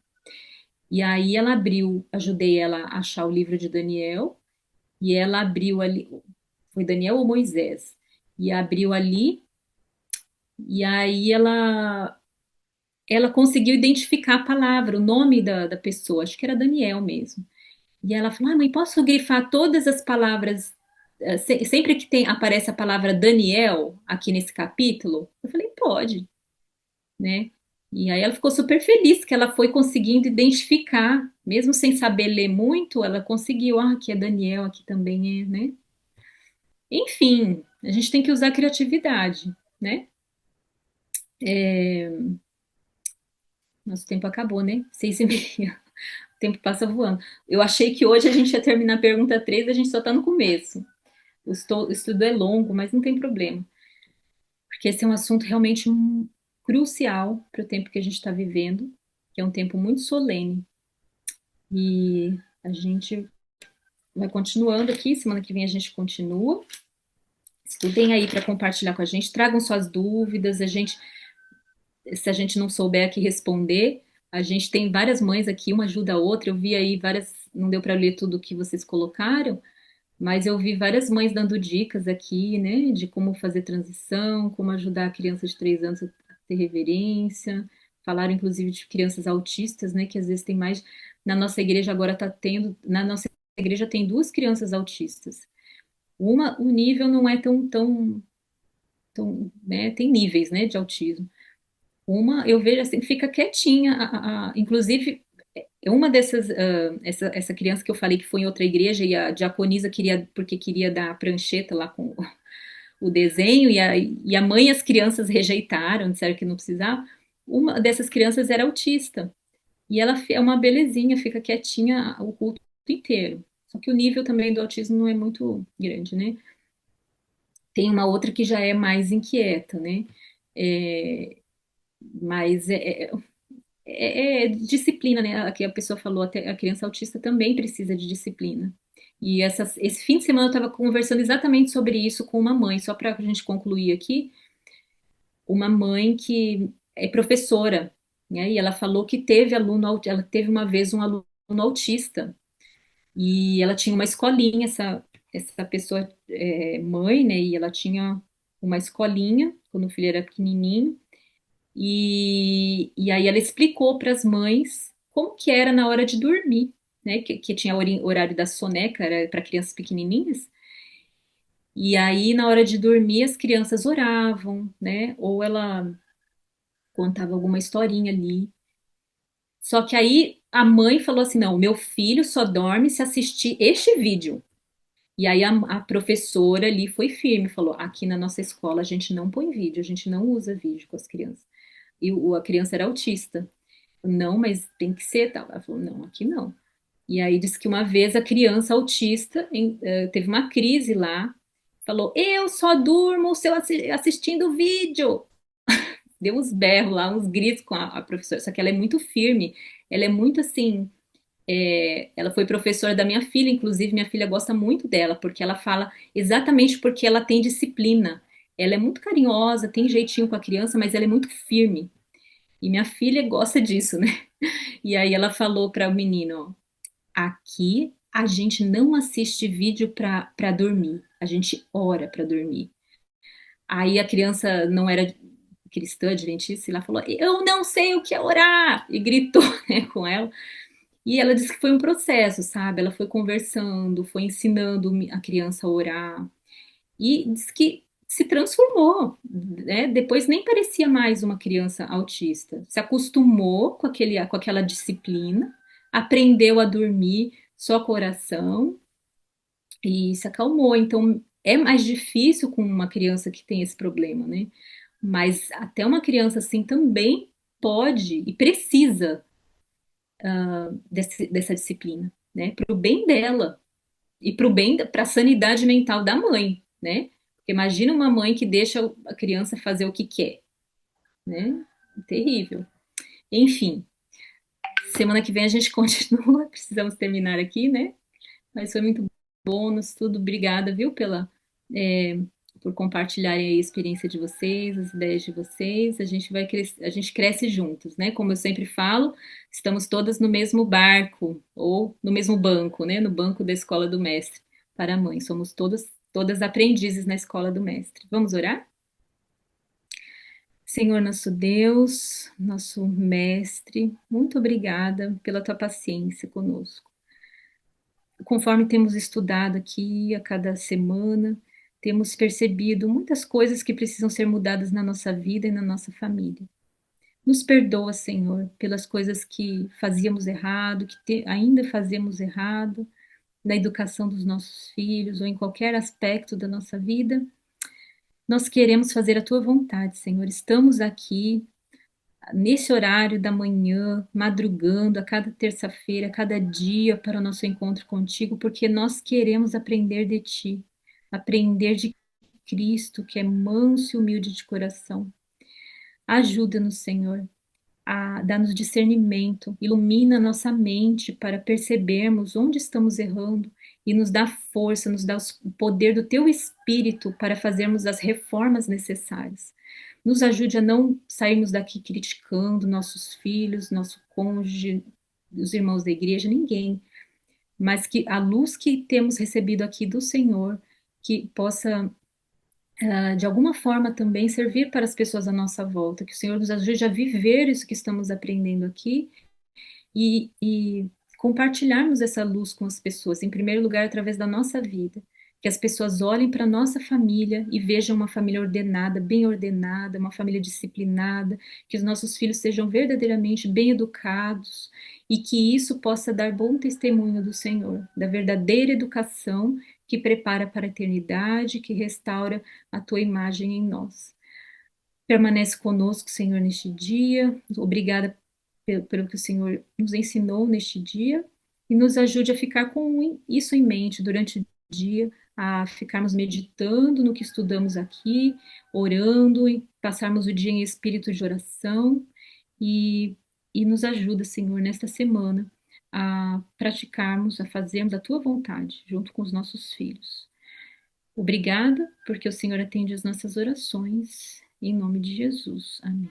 E aí ela abriu, ajudei ela a achar o livro de Daniel, e ela abriu ali, foi Daniel ou Moisés? E abriu ali, e aí ela conseguiu identificar a palavra, o nome da pessoa, acho que era Daniel mesmo. E ela falou: ah, mãe, posso grifar todas as palavras sempre que aparece a palavra Daniel aqui nesse capítulo, eu falei, pode, né? E aí ela ficou super feliz que ela foi conseguindo identificar, mesmo sem saber ler muito, ela conseguiu, aqui é Daniel, aqui também é, né? Enfim, a gente tem que usar a criatividade, né? É, nosso tempo acabou, né? 6h30. O tempo passa voando. Eu achei que hoje a gente ia terminar a pergunta 3, a gente só está no começo. O estudo é longo, mas não tem problema, porque esse é um assunto realmente crucial para o tempo que a gente está vivendo, que é um tempo muito solene. E a gente vai continuando aqui, semana que vem a gente continua. Estudem aí para compartilhar com a gente, tragam suas dúvidas, se a gente não souber aqui responder, a gente tem várias mães aqui, uma ajuda a outra. Eu vi aí várias, não deu para ler tudo que vocês colocaram, mas eu vi várias mães dando dicas aqui, né, de como fazer transição, como ajudar a criança de 3 anos a ter reverência. Falaram inclusive de crianças autistas, né, que às vezes tem mais. Na nossa igreja agora está tendo, na nossa igreja tem 2 crianças autistas. O nível não é tão, né, tem níveis, né, de autismo. Uma, eu vejo assim, fica quietinha, inclusive, uma dessas, essa criança que eu falei que foi em outra igreja e a diaconisa queria, porque queria dar a prancheta lá com o desenho e a mãe e as crianças rejeitaram, disseram que não precisava. Uma dessas crianças era autista e ela é uma belezinha, fica quietinha o culto inteiro. Só que o nível também do autismo não é muito grande, né? Tem uma outra que já é mais inquieta, né? É, mas é disciplina, né? Aqui a pessoa falou, até a criança autista também precisa de disciplina. E esse fim de semana eu estava conversando exatamente sobre isso com uma mãe, só para a gente concluir aqui, uma mãe que é professora, né? E ela falou que teve ela teve uma vez um aluno autista, e ela tinha uma escolinha, essa pessoa mãe, né? E ela tinha uma escolinha quando o filho era pequenininho. E aí ela explicou para as mães como que era na hora de dormir, né? Que tinha horário da soneca, era para crianças pequenininhas. E aí na hora de dormir as crianças oravam, né? Ou ela contava alguma historinha ali. Só que aí a mãe falou assim: não, meu filho só dorme se assistir este vídeo. E aí a professora ali foi firme, falou: aqui na nossa escola a gente não põe vídeo, a gente não usa vídeo com as crianças. E a criança era autista. Não, mas tem que ser tal. Ela falou, não, aqui não. E aí disse que uma vez a criança autista teve uma crise lá, falou, eu só durmo se eu assistindo vídeo. Deu uns berros lá, uns gritos com a professora, só que ela é muito firme, ela é muito assim, ela foi professora da minha filha, inclusive minha filha gosta muito dela, porque ela fala exatamente porque ela tem disciplina. Ela é muito carinhosa, tem jeitinho com a criança, mas ela é muito firme. E minha filha gosta disso, né? E aí ela falou para o menino, ó, aqui a gente não assiste vídeo para dormir, a gente ora para dormir. Aí a criança não era cristã, adventista, e ela falou, eu não sei o que é orar, e gritou, né, com ela. E ela disse que foi um processo, sabe? Ela foi conversando, foi ensinando a criança a orar, e disse que se transformou, né? Depois nem parecia mais uma criança autista. Se acostumou com aquela disciplina, aprendeu a dormir só com oração e se acalmou. Então é mais difícil com uma criança que tem esse problema, né? Mas até uma criança assim também pode e precisa dessa disciplina, né? Para o bem dela e para a sanidade mental da mãe, né? Porque imagina uma mãe que deixa a criança fazer o que quer, né? Terrível. Enfim, semana que vem a gente continua, precisamos terminar aqui, né? Mas foi muito bom, nos tudo. Obrigada, viu, é, por compartilharem aí a experiência de vocês, as ideias de vocês. A gente vai a gente cresce juntos, né? Como eu sempre falo, estamos todas no mesmo barco ou no mesmo banco, né? No banco da escola do mestre para a mãe. Somos todas aprendizes na escola do mestre. Vamos orar? Senhor nosso Deus, nosso mestre, muito obrigada pela tua paciência conosco. conforme temos estudado aqui a cada semana, temos percebido muitas coisas que precisam ser mudadas na nossa vida e na nossa família. Nos perdoa, Senhor, pelas coisas que fazíamos errado, ainda fazemos errado, na educação dos nossos filhos ou em qualquer aspecto da nossa vida. Nós queremos fazer a tua vontade, Senhor. Estamos aqui nesse horário da manhã, madrugando a cada terça-feira, a cada dia para o nosso encontro contigo, porque nós queremos aprender de ti, aprender de Cristo, que é manso e humilde de coração. Ajuda-nos, Senhor, a dar-nos discernimento, ilumina nossa mente para percebermos onde estamos errando e nos dá força, nos dá o poder do teu Espírito para fazermos as reformas necessárias. Nos ajude a não sairmos daqui criticando nossos filhos, nosso cônjuge, os irmãos da igreja, ninguém, mas que a luz que temos recebido aqui do Senhor, que possa de alguma forma também servir para as pessoas à nossa volta, que o Senhor nos ajude a viver isso que estamos aprendendo aqui e compartilharmos essa luz com as pessoas, em primeiro lugar, através da nossa vida, que as pessoas olhem para a nossa família e vejam uma família ordenada, bem ordenada, uma família disciplinada, que os nossos filhos sejam verdadeiramente bem educados e que isso possa dar bom testemunho do Senhor, da verdadeira educação que prepara para a eternidade, que restaura a tua imagem em nós. Permanece conosco, Senhor, neste dia. Obrigada pelo que o Senhor nos ensinou neste dia e nos ajude a ficar com isso em mente durante o dia, a ficarmos meditando no que estudamos aqui, orando, e passarmos o dia em espírito de oração e nos ajuda, Senhor, nesta semana a praticarmos, a fazermos a tua vontade junto com os nossos filhos. Obrigada, porque o Senhor atende as nossas orações. Em nome de Jesus. Amém.